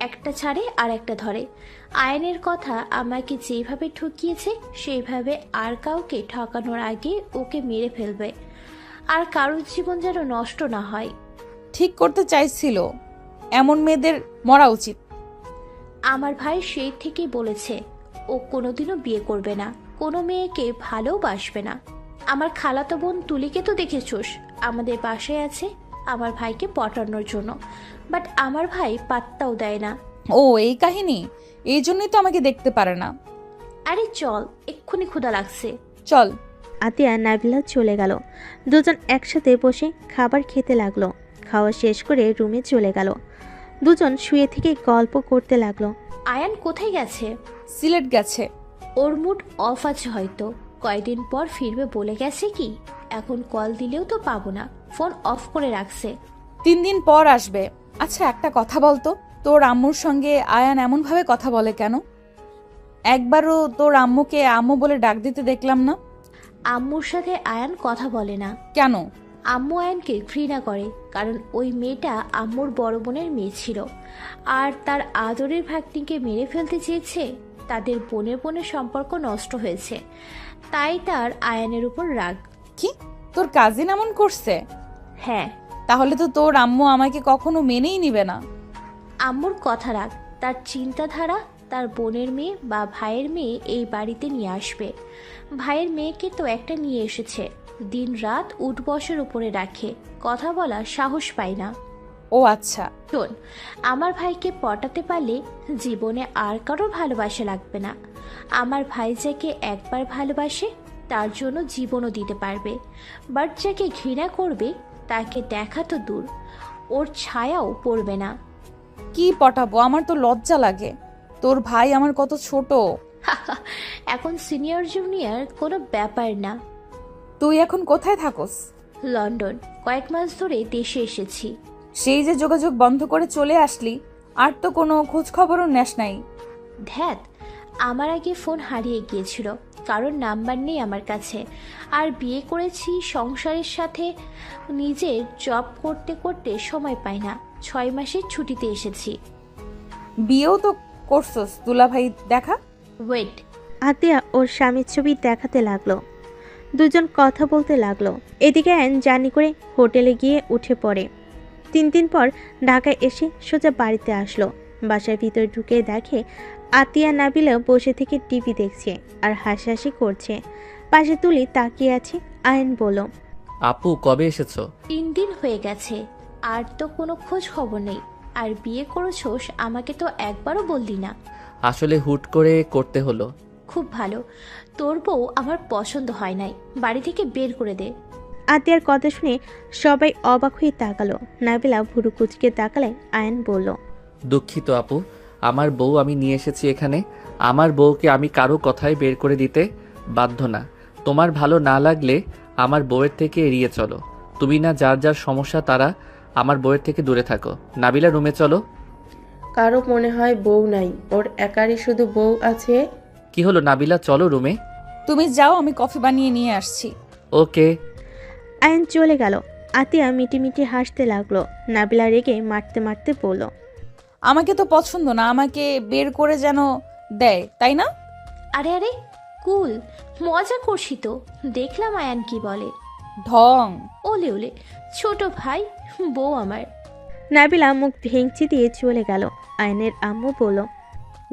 S8: একটা ছাড়ে আর একটা ধরে। আয়নের কথা আমাকে যেভাবে ঠকিয়েছে সেইভাবে আর কাউকে ঠকানোর আগে ওকে মেরে ফেলবে, আর কারোর জীবন যেন নষ্ট না হয়।
S1: ঠিক করতে চাইছিল। এমন মেয়েদের মরা উচিত।
S8: আমার ভাই সেই থেকেই বলেছে ও কোনোদিনও বিয়ে করবে না, কোনো মেয়েকে ভালোবাসবে না। আমার খালাতো বোন তুলিকে তো দেখেছোস, আমাদের বাসায় আছে আমার ভাইকে পটানোর জন্য, বাট আমার ভাই পাত্তাও দেয় না।
S1: ও এই কাহিনী, এই জন্যই তো আমাকে দেখতে পারে না।
S8: আরে চল, এক্ষুনি ক্ষুধা লাগছে।
S1: চল।
S3: আতিয়া নাবিলা চলে গেল। দুজন একসাথে বসে খাবার খেতে লাগলো। খাওয়া শেষ করে রুমে চলে গেল। দুজন শুয়ে থেকে গল্প করতে লাগলো।
S8: আয়ান কোথায় গেছে?
S1: সিলেট গেছে।
S8: ওর মুড অফ আছে হয়তো, কয়দিন পর ফিরবে বলে গেছে কি। এখন কল দিলেও তো পাবো না, ফোন অফ করে রাখছে।
S1: 3 দিন পর আসবে। আচ্ছা একটা কথা বলতো, তোর আম্মুর সঙ্গে আয়ান এমন ভাবে কথা বলে কেন? একবারও তোর আম্মুকে আম্মু বলে ডাক দিতে দেখলাম না।
S8: আম্মুর সাথে আয়ান কথা বলে না।
S1: কেন?
S8: আম্মু আয়ানকে ঘৃণা করে, কারণ ওই মেয়েটা আম্মুর বড় বোনের মেয়ে ছিল, আর তার আদরের ভাগ্নিকে মেরে ফেলতে চেয়েছে। তাদের বোনের সম্পর্ক নষ্ট হয়েছে, তাই তার আয়ানের উপর রাগ।
S1: কি, তোর কাজিন এমন করছে?
S8: হ্যাঁ।
S1: তাহলে তো তোর আম্মু আমাকে কখনো মেনেই নিবে না।
S8: আম্মুর কথা রাখ, তার চিন্তাধারা তার বোনের মেয়ে বা ভাইয়ের মেয়ে এই বাড়িতে নিয়ে আসবে। ভাইয়ের মেয়েকে তো একটা নিয়ে এসেছে, দিন রাত উঠবসের উপরে রাখে, কথা বলার সাহস পায় না।
S1: ও আচ্ছা।
S8: শোন, আমার ভাইকে পটাতে পারলে জীবনে আর কারো ভালোবাসা লাগবে না। আমার ভাই যাকে একবার ভালোবাসে তার জন্য জীবনও দিতে পারবে, বাট যাকে ঘৃণা করবে তাকে দেখা তো দূর, ওর ছায়াও পড়বে না।
S1: কি পটাবো? আমার তো লজ্জা লাগে। তোর ভাই আমার কত ছোট।
S8: এখন সিনিয়র জুনিয়র কোনো ব্যাপার না।
S1: তুই এখন কোথায় থাকোস?
S8: লন্ডন, কয়েক মাস ধরে দেশে এসেছি।
S1: সেই যে যোগাযোগ বন্ধ করে চলে আসলি, আর তো কোনো খোঁজ খবরও নেস নাই।
S8: ধ্যাত, আমার আগে ফোন হারিয়ে গিয়েছিল, কারণ নাম্বার নেই আমার কাছে। আর বিয়ে করেছি সংসারের সাথে, নিজের জব করতে করতে সময় পাই না। 6 মাসের ছুটিতে এসেছি।
S1: বিয়েও তো করছস, দুলাভাই দেখা।
S8: ওয়েট।
S3: আতিয়া ওর স্বামীর ছবি দেখাতে লাগলো। দুজন কথা বলতে লাগলো। এদিকে আয়ন জার্নি করে হোটেলে গিয়ে উঠে পড়ে। 3 দিন পর ঢাকায় এসে সোজা বাড়িতে আসলো। বাসার ভিতরে ঢুকে দেখে আতিয়া নাবিলা বসে থেকে টিভি দেখছে আর হাসাহাসি করছে। পাশে তুলি তাকিয়ে আছে। আয়ন বলল,
S2: আপু কবে এসেছো?
S8: 3 দিন হয়ে গেছে, আর তো কোনো খোঁজ খবর নেই। আর বিয়ে করেছোস, আমাকে তো একবারও বললি না।
S2: আসলে হুট করে করতে হলো।
S8: খুব ভালো, তোর বউ আমার পছন্দ হয় নাই, বাড়ি থেকে বের করে দে।
S3: আতিয়ার কথা শুনে সবাই অবাক হয়ে তাকালো। নাবিলা ভুরু কুচকে তাকালে আয়ন বলল,
S2: দুঃখিত আপু, আমার বউ আমি নিয়ে এসেছি এখানে। আমার বউকে আমি কারো কথায় বের করে দিতে বাধ্য না। তোমার ভালো না লাগলে আমার বউয়ের থেকে এড়িয়ে চলো। তুমি না যার যার সমস্যা তারা আমার বউয়ের থেকে দূরে থাকো। নাবিলা রুমে চলো।
S4: কারো মনে হয় বউ নাই, ওর একারই শুধু বউ আছে।
S2: কি হলো নাবিলা, চলো রুমে।
S1: তুমি যাও, আমি কফি বানিয়ে নিয়ে আসছি।
S2: ওকে।
S3: আয়ন চলে গেল। আতিয়া মিটিমিটি হাসতে লাগলো। নাবিলা রেগে মারতে মারতে বলল,
S1: আমাকে তো পছন্দ না, আমাকে বের করে যেন দেয়, তাই না?
S8: আরে আরে কুল, মজা করছি তো, দেখলাম আয়ান কি বলে।
S1: ঢং।
S8: ওলে ওলে, ছোট ভাই, বউ আমার।
S3: নাবিলা মুখ ভেঙচি দিয়ে চলে গেল। আয়নের আম্মু বলল,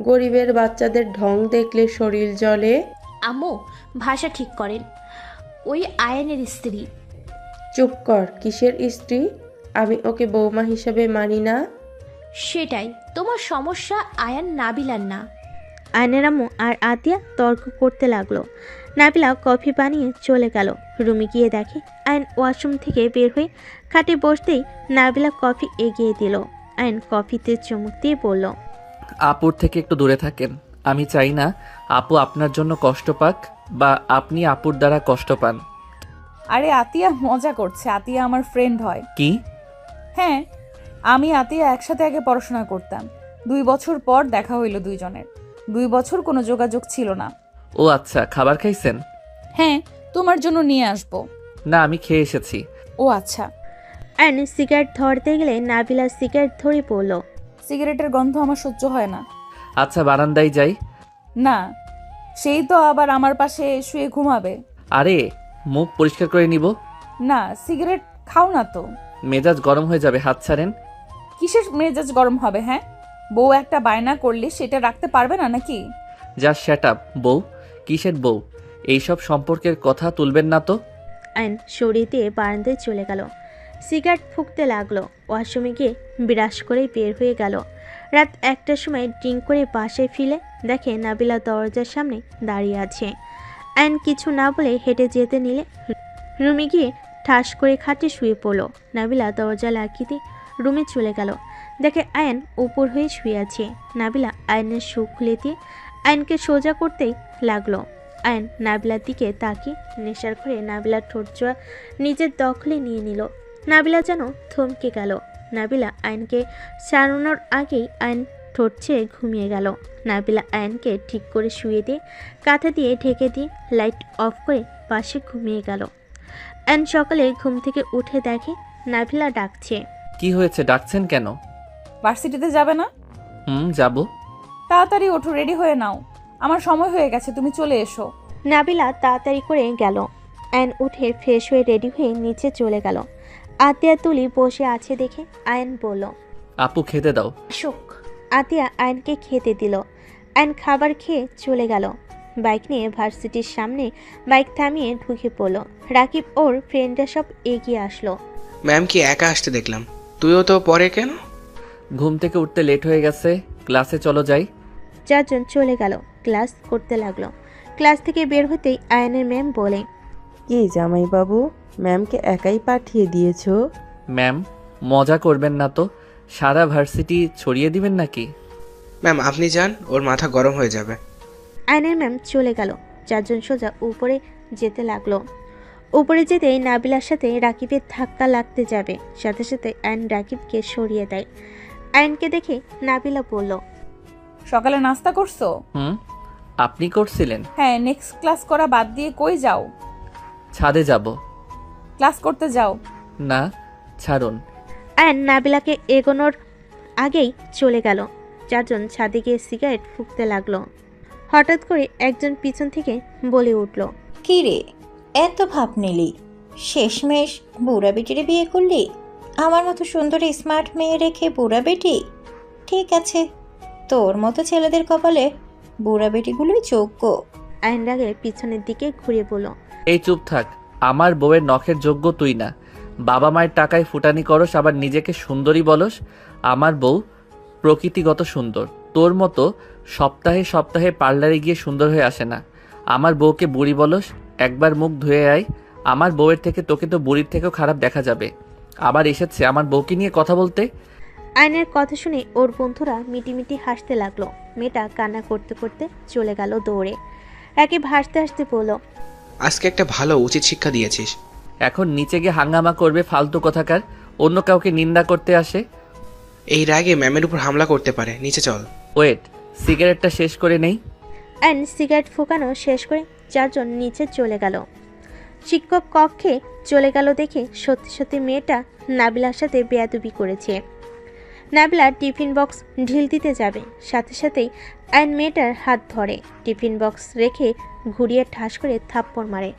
S4: গরিবের বাচ্চাদের ঢং দেখলে শরীর জ্বলে।
S8: আম্মু, ভাষা ঠিক করেন, ওই আয়ানের স্ত্রী।
S4: চুপ কর, কিসের স্ত্রী? আমি ওকে বৌমা হিসাবে মানি না।
S8: সেটাই তোমার সমস্যা, আয়ান নাবিলার না।
S3: আয়নের আম্মু আর আতিয়া তর্ক করতে লাগলো। নাবিলা কফি বানিয়ে চলে গেল। রুমে গিয়ে দেখে আয়ন ওয়াশরুম থেকে বের হয়ে খাটে বসতেই নাবিলা কফি এগিয়ে দিল। আয়ন কফিতে চুমুক দিয়ে বলল,
S2: আপুর থেকে একটু দূরে থাকেন। আমি চাই না আপু আপনার জন্য কষ্ট পাক বা আপনি আপুর দ্বারা কষ্ট পান।
S1: আরে আতিয়া মজা করছে, আতিয়া আমার ফ্রেন্ড হয়।
S2: কি?
S1: হ্যাঁ, আমি আতিয়া একসাথে আগে পড়াশোনা করতাম। 2 বছর পর দেখা হইল দুইজনের। 2 বছর কোনো যোগাযোগ ছিল না।
S2: ও আচ্ছা, খাবার খাইছেন?
S1: হ্যাঁ, তোমার জন্য নিয়ে আসবো।
S2: না, আমি খেয়ে এসেছি।
S1: ও আচ্ছা।
S3: আয়ন সিগারেট ধরতে গেলে নাবিলা সিগারেট ধরে পড়ল।
S1: সিগারেটের গন্ধ আমার সহ্য হয় না।
S2: আচ্ছা, বারান্দায় যাই।
S1: না, সেই তো আবার আমার পাশে শুয়ে ঘুমাবে।
S2: আরে, মুখ পরিষ্কার করে নিব।
S1: না, সিগারেট খাও না তো।
S2: মেজাজ গরম হয়ে যাবে, হাত ছাড়েন।
S1: কিসের মেজাজ গরম হবে? হ্যাঁ, বউ একটা বায়না করলে সেটা রাখতে পারবে না নাকি?
S2: Just shut up. বউ? কিসের বউ? এইসব সম্পর্কের কথা তুলবেন না তো।
S3: আয়ন সরিয়ে দিয়ে বারান্দায় চলে গেল। সিগারেট ফুঁকতে লাগলো। ওয়াশরুমে গিয়ে বিরাস করে বের হয়ে গেল। রাত 1টার সময় ড্রিঙ্ক করে বাসায় ফিরে দেখে নাবিলা দরজার সামনে দাঁড়িয়ে আছে। আয়ন কিছু না বলে হেঁটে যেতে নিলে রুমে গিয়ে ঠাস করে খাটে শুয়ে পড়ল। নাবিলা দরজা লাগিয়ে দিয়ে রুমে চলে গেল। দেখে আয়ন উপর হয়ে শুয়ে আছে। নাবিলা আয়নের শু খুলে দিয়ে আয়নকে সোজা করতেই লাগলো। আয়ন নাবিলার দিকে তাকিয়ে নেশার করে নাবিলার ঠোঁট জোড়া নিজের দখলে নিয়ে নিল। নাবিলা যেন থমকে গেল। নাবিলা আয়নকে ছাড়ানোর আগেই আয়ন ঠোঁট ছেড়ে ঘুমিয়ে গেল। নাবিলা আয়নকে ঠিক করে শুয়ে দিয়ে কাঁথা দিয়ে ঢেকে দিয়ে লাইট অফ করে পাশে ঘুমিয়ে গেল। আয়ন সকালে ঘুম থেকে উঠে দেখে নাবিলা ডাকছে।
S2: কি হয়েছে, ডাকছেন কেন?
S1: ভার্সিটিতে যাবে না?
S2: যাব।
S1: তাড়াতাড়ি ওঠো, রেডি হয়ে নাও, আমার সময় হয়ে গেছে, তুমি চলে এসো।
S3: নাবিলা তাড়াতাড়ি করে গেল। আয়ন উঠে ফ্রেশ হয়ে রেডি হয়ে নিচে চলে গেল। আতিয়া তুলি বসে আছে দেখে আয়ন বলল,
S2: আপু খেতে দাও।
S8: শোক।
S3: আতিয়া আয়নকে খেতে দিল। আয়ন খাবার খেয়ে চলে গেল। বাইক নিয়ে ভার্সিটির সামনে বাইক থামিয়ে ঢুকে পড়ল। রাকিব ওর ফ্রেন্ডরা সব এগিয়ে আসলো।
S6: ম্যাম কি একা আসতে দেখলাম, তুইও তো পরে কেন?
S2: ঘুম থেকে উঠতে লেট হয়ে গেছে, ক্লাসে চলো যাই।
S3: 4 জন চলে গেল। ক্লাস করতে লাগলো। ক্লাস থেকে বের হতেই আয়নের ম্যাম বলে,
S4: কি জামাইবাবু, ম্যামকে একাই পাঠিয়ে দিয়েছো?
S2: ম্যাম, মজা করবেন না তো, সারা ভার্সিটি ছড়িয়ে দিবেন নাকি?
S6: ম্যাম আপনি যান, ওর মাথা গরম হয়ে যাবে।
S3: আয়নের ম্যাম চলে গেল। 4 জন সোজা উপরে যেতে লাগলো। উপরে যেতেই নাবিলার সাথে রাকিবের ধাক্কা লাগতে যাবে, সাথে সাথে আয়ন রাকিবকে সরিয়ে দেয়। আয়নকে দেখে নাবিলা বলল,
S1: সকালে নাস্তা করছো?
S2: আপনি করছিলেন?
S1: হ্যাঁ, নেক্সট ক্লাস করা বাদ দিয়ে কই যাও?
S2: ছাদে যাব।
S1: ক্লাস করতে যাও।
S2: না, ছাড়ুন।
S3: আয়ন নাবিলাকে এগোনোর আগেই চলে গেল। 4 জন ছাদে গিয়ে সিগারেট ফুঁকতে লাগলো। হঠাৎ করে একজন পিছন থেকে বলে উঠল,
S9: কি রে, এত ভাব নিলি? শেষমেশ বুড়া বেটিরে বিয়ে করলি? আমার মতো সুন্দরী স্মার্ট মেয়ে রেখে বুড়া বেটি? ঠিক আছে, তোর মতো ছেলেদের কপালে বুড়া বেটিগুলোই যোগ্য।
S3: আয়ন রাগে পিছনের দিকে ঘুরে বলল,
S2: এই চুপ থাক। আমার বউয়ের নখের যোগ্য তুই না। বাবা মায়ের টাকায় ফুটানি করস, আবার নিজেকে সুন্দরী বলস। আমার বউ প্রকৃতিগত সুন্দর, তোর মতো সপ্তাহে সপ্তাহে পার্লারে গিয়ে সুন্দর হয়ে আসে না। আমার বউকে বুড়ি বলস, একবার মুখ ধুয়ে আয়। আমার বউয়ের থেকে তোকে তো বুড়ির থেকেও খারাপ দেখা যাবে। আবার এসেছে আমার বউকে নিয়ে কথা বলতে।
S3: আয়নের কথা শুনে ওর বন্ধুরা মিটিমিটি হাসতে লাগলো। মেয়েটা কান্না করতে করতে চলে গেল দৌড়ে। রাকিব হাসতে হাসতে বলল,
S6: আজকে একটা ভালো উচিত শিক্ষা দিয়েছিস।
S2: এখন নিচে গিয়ে হাঙ্গামা করবে ফালতু কথাকার, অন্য কাউকে নিন্দা করতে আসে।
S6: এই রাগে ম্যামের উপর হামলা করতে পারে, নিচে চল।
S2: ওয়েট, সিগারেটটা শেষ করে নেই।
S3: আয়ন সিগারেট ফুকানো শেষ করে চারজন নিচে চলে গেল। শিক্ষক কক্ষে চলে গেল দেখে সত্যি সত্যি মেয়েটা নাবিলার সাথে বেয়াদবি করেছে। নাবিলা টিফিন বক্স ঢিল দিতে যাবে, সাথে সাথেই আয়ন মেয়েটার হাত ধরে টিফিন বক্স রেখে ঘুরিয়ে ঠাস করে থাপ্পড় মারে।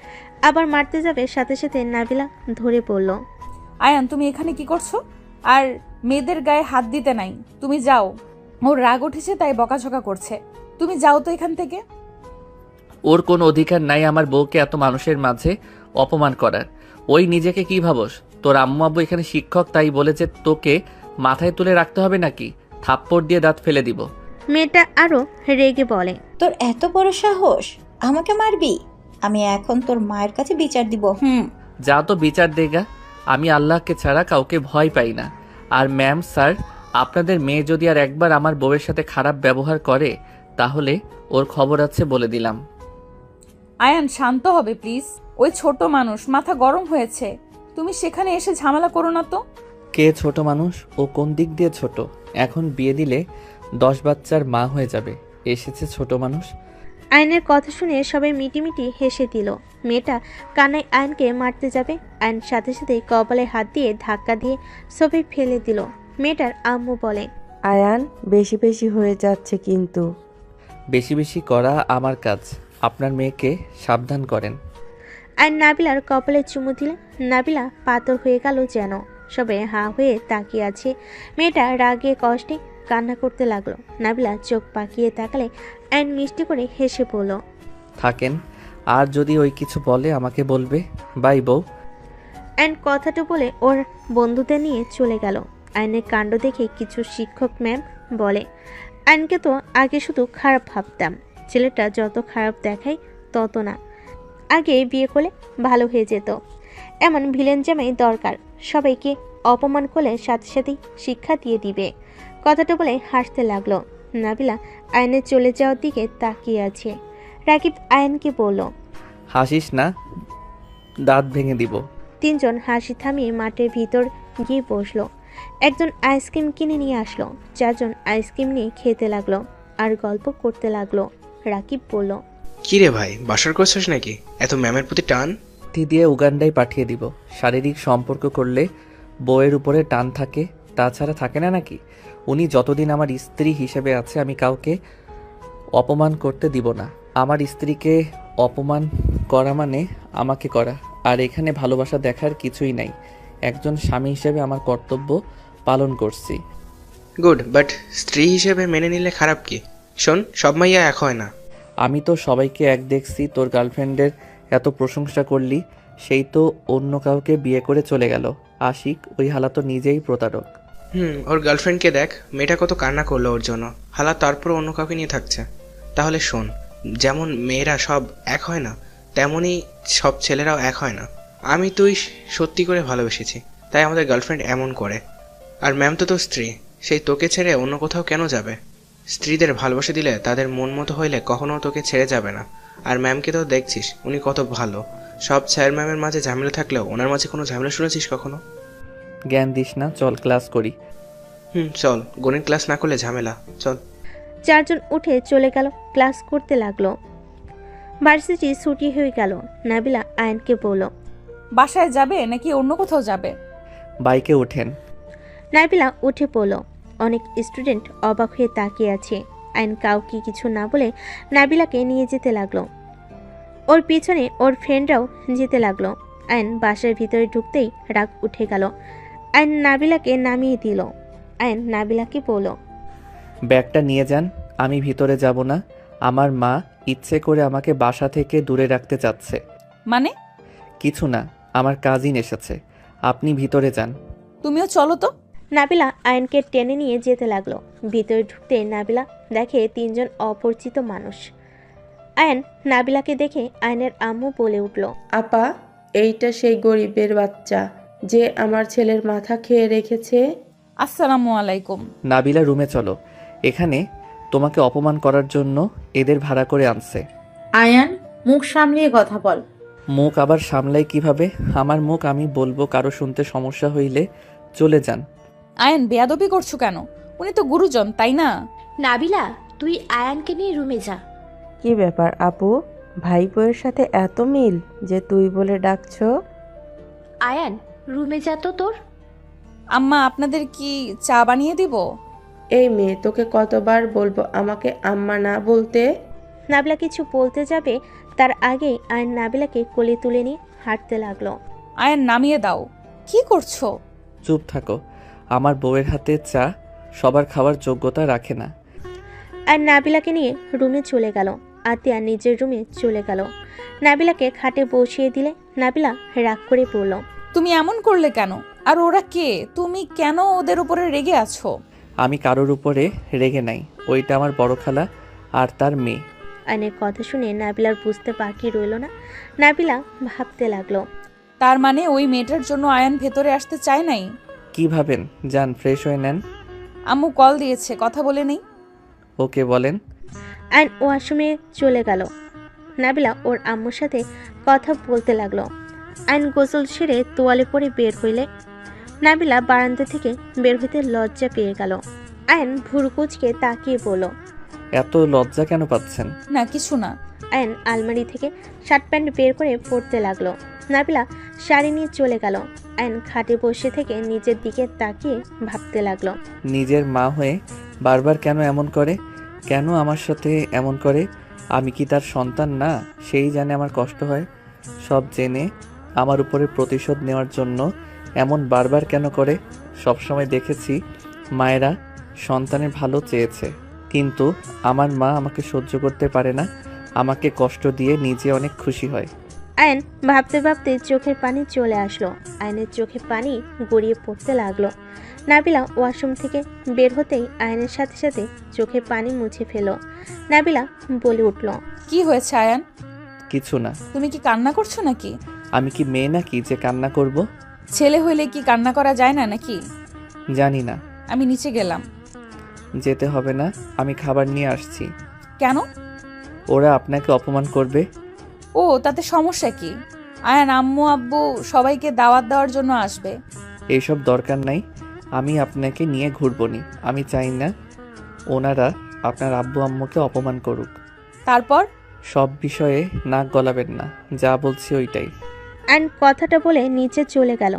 S3: আবার মারতে যাবে, সাথে সাথে নাবিলা ধরে পড়ল।
S1: আয়ান, তুমি এখানে কি করছো? আর মেয়েদের গায়ে হাত দিতে নাই, তুমি যাও। ওর রাগ উঠেছে তাই বকাঝকা করছে, তুমি যাও তো এখান থেকে।
S2: ওর কোনো অধিকার নাই আমার বউকে এত মানুষের মাঝে অপমান করার। ওই নিজেকে কি ভাবস? তোর আম্মু আব্বু এখানে শিক্ষক, তাই বলেছে তোকে মাথায় তুলে রাখতে হবে নাকি? থাপ্পড় দিয়ে দাঁত ফেলে দিব।
S3: মেয়েটা আরো রেগে বলে,
S9: তোর এত বড় সাহস, আমাকে মারবি? আমি এখন তোর মায়ের কাছে বিচার দিব।
S2: যা তো বিচার দেগা। আমি আল্লাহকে ছাড়া কাউকে ভয় পাই না। আর ম্যাম স্যার, আপনাদের মেয়ে যদি আর একবার আমার বউয়ের সাথে খারাপ ব্যবহার করে তাহলে ওর খবর আছে বলে দিলাম।
S1: আয়ান, শান্ত হবে প্লিজ। ওই ছোট মানুষ, মাথা গরম হয়েছে। তুমি সেখানে এসে ঝামেলা করো না তো।
S2: কে ছোট মানুষ? ও কোন দিক দিয়ে ছোট? এখন বিয়ে দিলে 10 বাচ্চার মা হয়ে যাবে, এসেছে ছোট মানুষ।
S3: আয়নের কথা শুনে সবাই মিটিমিটি হেসে দিল। মেয়েটা কানায় আয়নকে মারতে যাবে, আয়ন সাথে সাথে কপালে হাত দিয়ে ধাক্কা দিয়ে সবাই ফেলে দিল। মেয়েটার আম্মু বলে,
S4: আয়ান, বেশি বেশি হয়ে যাচ্ছে কিন্তু।
S2: বেশি বেশি করা আমার কাজ, আপনার মেয়েকে সাবধান করেন।
S3: আয়ন নাবিলার কপালে চুমু দিলে নাবিলা পাথর হয়ে গেল যেন। সবাই হাঁ হয়ে তাকিয়ে আছে। মেয়েটা রাগে কষ্টে কান্না করতে লাগলো। নাবিলা চোখ পাকিয়ে তাকালে আয়ন মিষ্টি করে হেসে পড়ল।
S2: থাকেন, আর যদি ওই কিছু বলে আমাকে বলবে। বাই বউ।
S3: আয়ন কথাটা বলে ওর বন্ধুদের নিয়ে চলে গেল। আয়নের কাণ্ড দেখে কিছু শিক্ষক ম্যাম বলে, আয়নকে তো আগে শুধু খারাপ ভাবতাম, ছেলেটা যত খারাপ দেখায় তত না। আগে বিয়ে করলে ভালো হয়ে যেত। এমন ভিলেন জামাই দরকার, সবাইকে অপমান করলে সাথে সাথেই শিক্ষা দিয়ে দিবে। কথাটা বলে হাসতে লাগলো। নাবিলা আয়নের চলে যাওয়ার দিকে তাকিয়ে আছে। রাকিব আয়নকে বলল,
S2: হাসিস না, দাঁত ভেঙে দিব।
S3: তিনজন হাসি থামিয়ে মাঠের ভিতর গিয়ে বসলো। একজন আইসক্রিম কিনে নিয়ে আসলো। চারজন আইসক্রিম নিয়ে খেতে লাগলো আর গল্প করতে লাগলো। রাকিব বলল,
S6: কি রে ভাই, বাসর করছিস নাকি? এত ম্যামের প্রতি টান?
S2: দিয়ে উগান্ডায় পাঠিয়ে দিব। শারীরিক সম্পর্ক করলে বউয়ের উপরে টান থাকে, তাছাড়া থাকে না নাকি? উনি যতদিন আমার স্ত্রী হিসেবে আছে আমি কাউকে অপমান করতে দিব না। আমার স্ত্রীকে অপমান করা মানে আমাকে করা। আর এখানে ভালোবাসা দেখার কিছুই নাই। একজন স্বামী হিসেবে আমার কর্তব্য পালন করছি।
S6: গুড, বাট স্ত্রী হিসেবে মেনে নিলে খারাপ কি? শোন, সব মাইয়া এক হয় না।
S2: আমি তো সবাইকে এক দেখছি। তোর গার্লফ্রেন্ডের এত প্রশংসা করলি, সেই তো অন্য কাউকে বিয়ে করে চলে গেল। আশিক, ওই হালা তো নিজেই প্রতারক।
S6: ওর গার্লফ্রেন্ডকে দেখ, মেয়েটা কত কান্না করলো ওর জন্য। হালা তারপর অন্য কাউকে নিয়ে থাকছে। তাহলে শোন, যেমন মেয়েরা সব এক হয় না, তেমনই সব ছেলেরাও এক হয় না। আমি তুই সত্যি করে ভালোবেসেছি, তাই আমাদের গার্লফ্রেন্ড এমন করে। আর ম্যাম তো তোর স্ত্রী, সেই তোকে ছেড়ে অন্য কোথাও কেন যাবে? স্ত্রীদের ভালোবাসা দিলে তাদের মন মতো হইলে কখনো তোকে ছেড়ে যাবে না। আর ম্যামকে তো দেখছিস, উনি কত ভালো। সব স্যার ম্যামের মাঝে ঝামেলা থাকলেও ওনার মাঝে কোনো ঝামেলা শুনেছিস কখনো?
S2: জ্ঞান দিস না, চল ক্লাস করি।
S6: চল, গণিত ক্লাস না করলে ঝামেলা, চল।
S3: চারজন উঠে চলে গেল, ক্লাস করতে লাগলো। ভার্সিটি ছুটি হয়ে গেল। নাবিলা আয়নকে বলল,
S1: বাসায় যাবে নাকি অন্য কোথাও যাবে?
S2: বাইকে ওঠেন।
S3: নাবিলা উঠে পড়ল। অনেক স্টুডেন্ট অবাক হয়ে তাকিয়ে আছে। আয়ন কাউকে কিছু না বলে নাবিলাকে নিয়ে যেতে লাগলো। ওর পিছনে ওর ফ্রেন্ডরাও যেতে লাগলো। আয়ন বাসার ভিতরে ঢুকতেই রাগ উঠে গেল। আয়ন নাবিলাকে নামিয়ে দিল। আয়ন নাবিলাকে বলল,
S2: ব্যাগটা নিয়ে যান, আমি ভিতরে যাব না। আমার মা ইচ্ছে করে আমাকে বাসা থেকে দূরে রাখতে চাচ্ছে।
S1: মানে?
S2: কিছু না, আমার কাজিন এসেছে। আপনি ভিতরে যান।
S1: তুমিও চলো তো।
S3: নাবিলা আয়নকে টেনে নিয়ে যেতে লাগলো। ভিতরে ঢুকতে নাবিলা দেখে 3 জন অপরিচিত মানুষ। আয়ন নাবিলাকে দেখে আয়নের আম্মু বলে উঠল,
S4: আপা, এইটা সেই গরিবের বাচ্চা যে আমার ছেলের মাথা খেয়ে রেখেছে।
S1: আসসালামু আলাইকুম।
S2: নাবিলা, রুমে চলো। এখানে তোমাকে অপমান করার জন্য এদের ভাড়া করে আনছে।
S10: আয়ান, মুখ সামলিয়ে কথা বল।
S2: মুখ আবার সামলাই কিভাবে? আমার মুখ আমি বলবো, কারো শুনতে সমস্যা হইলে চলে যান।
S1: আয়ান, বেয়াদবি করছো কেন? উনি তো গুরুজন, তাই না?
S8: নাবিলা, তুই আয়ানকে নিয়ে রুমে যা।
S4: কি ব্যাপার আপু, ভাই বউয়ের সাথে এত মিল যে তুই বলে ডাকছো?
S8: আয়ান, রুমে যা তো তোর।
S1: আম্মা, আপনাদের কি চা বানিয়ে দিব?
S4: এই মেয়ে, তোকে কতবার বলবো আমাকে আম্মা না বলতে?
S3: নাবিলা কিছু বলতে যাবে তার আগেই আয়ন নাবিলাকে কোলে তুলে নিয়ে হাঁটতে লাগলো।
S1: আয়ান, নামিয়ে দাও। কি করছো?
S2: চুপ থাকো। আমার বউয়ের হাতে চা সবার খাওয়ার যোগ্যতা রাখে না।
S3: আর নাবিলাকে নিয়ে রুমে চলে গেল। আতিয়া নিজের রুমে চলে গেল। নাবিলাকে খাটে বসিয়ে দিলে নাবিলা রাগ করে বলল,
S1: তুমি এমন করলে কেন? আর ওরা কে? তুমি কেন ওদের উপরে রেগে আছো?
S2: আমি কারোর উপরে রেগে নাই। ওইটা আমার বড় খালা আর তার মেয়ে।
S3: আয়নের কথা শুনে নাবিলার বুঝতে বাকি রইল না। নাবিলা ভাবতে লাগলো,
S1: তার মানে ওই মেয়েটার জন্য আয়ান ভেতরে আসতে চায় নাই?
S2: কি ভাবেন? যান, ফ্রেশ হয়ে নেন।
S1: আম্মু কল দিয়েছে, কথা বলে নেই।
S2: ওকে, বলেন।
S3: আয়ন ওয়াশরুমে চলে গেল। নাবিলা ওর আম্মুর সাথে কথা বলতে লাগলো। আয়ন গোসল সেরে তোয়ালে পরে বের হইলে নাবিলা বারান্দা থেকে বের হইতে লজ্জা পেয়ে গেল। আয়ন ভুরুকুচকে তাকিয়ে বলল,
S2: এত লজ্জা কেন পাচ্ছেন?
S1: না, কিছু না।
S3: আয়ন আলমারি থেকে শার্ট প্যান্ট বের করে পরতে লাগলো। নাবিলা শাড়ি নিয়ে চলে গেল। আয়ন খাটে বসে থেকে নিজের দিকে তাকিয়ে ভাবতে লাগলো,
S2: নিজের মা হয়ে বারবার কেন এমন করে? কেন আমার সাথে এমন করে? আমি কি তার সন্তান না? সেই জানে আমার কষ্ট হয়। সব জেনে আমার উপরে প্রতিশোধ নেওয়ার জন্য এমন বারবার কেন করে? সবসময় দেখেছি মায়েরা সন্তানের ভালো চেয়েছে, কিন্তু আমার মা আমাকে সহ্য করতে পারে না। আমাকে কষ্ট দিয়ে নিজে অনেক খুশি হয়।
S3: আয়ন ভাবতে ভাবতে চোখের পানি চলে আসলো। আয়নের চোখে পানি গড়িয়ে পড়তে লাগলো। নাবিলা ওয়াশরুম থেকে বের হতেই আয়নের সাথে সাথে চোখে পানি মুছে ফেলো। নাবিলা বলে উঠল,
S1: কি হয়েছে আয়ান?
S2: কিছু না।
S1: তুমি কি কান্না করছো নাকি?
S2: আমি কি মেয়ে নাকি যে কান্না করব?
S1: ছেলে হইলে কি কান্না করা যায় না নাকি?
S2: জানি না।
S1: আমি নিচে গেলাম।
S2: যেতে হবে না, আমি খাবার নিয়ে আসছি।
S1: কেন?
S2: ওরা আপনাকে অপমান করবে।
S1: ও, তাতে সমস্যা কি? আয়ান আম্মু আব্বু সবাইকে দাওয়াত দেওয়ার জন্য আসবে।
S2: এইসব দরকার নাই। আমি আপনাকে নিয়ে ঘুরবনি। আমি চাই না ওনারা আপনার আব্বু আম্মুকে অপমান করুক।
S1: তারপর?
S2: সব বিষয়ে নাক গলাবেন না, যা বলছি ওইটাই।
S3: আয়ন কথাটা বলে নিচে চলে গেল।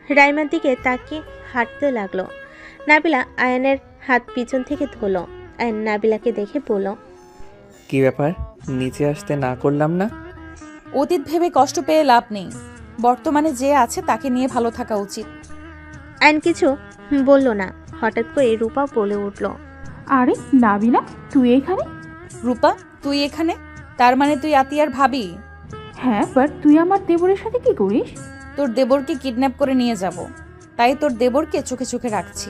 S3: রাইমার দিকে তাকিয়ে হাঁটতে লাগলো। নাবিলা আয়নের হাত পিছন থেকে ধরলো। আয়ন নাবিলাকে দেখে বলল,
S2: কি ব্যাপার? নিচে আসতে না করলাম না?
S1: অতীত ভেবে কষ্ট পেয়ে লাভ নেই। বর্তমানে যে আছে তাকে নিয়ে ভালো থাকা উচিত।
S3: আয়ন কিছু বলল না। হঠাৎ করে রূপা বলে উঠল,
S11: আরে নাবিলা, তুই এখানে?
S1: রূপা, তুই এখানে? তার মানে তুই আতিয়ার ভাবি?
S11: হ্যাঁ, বাট তুই আমার দেবরের সাথে কি করিস?
S1: তোর দেবরকে কিডন্যাপ করে নিয়ে যাব, তাই তোর দেবরকে চোখে চোখে রাখছি।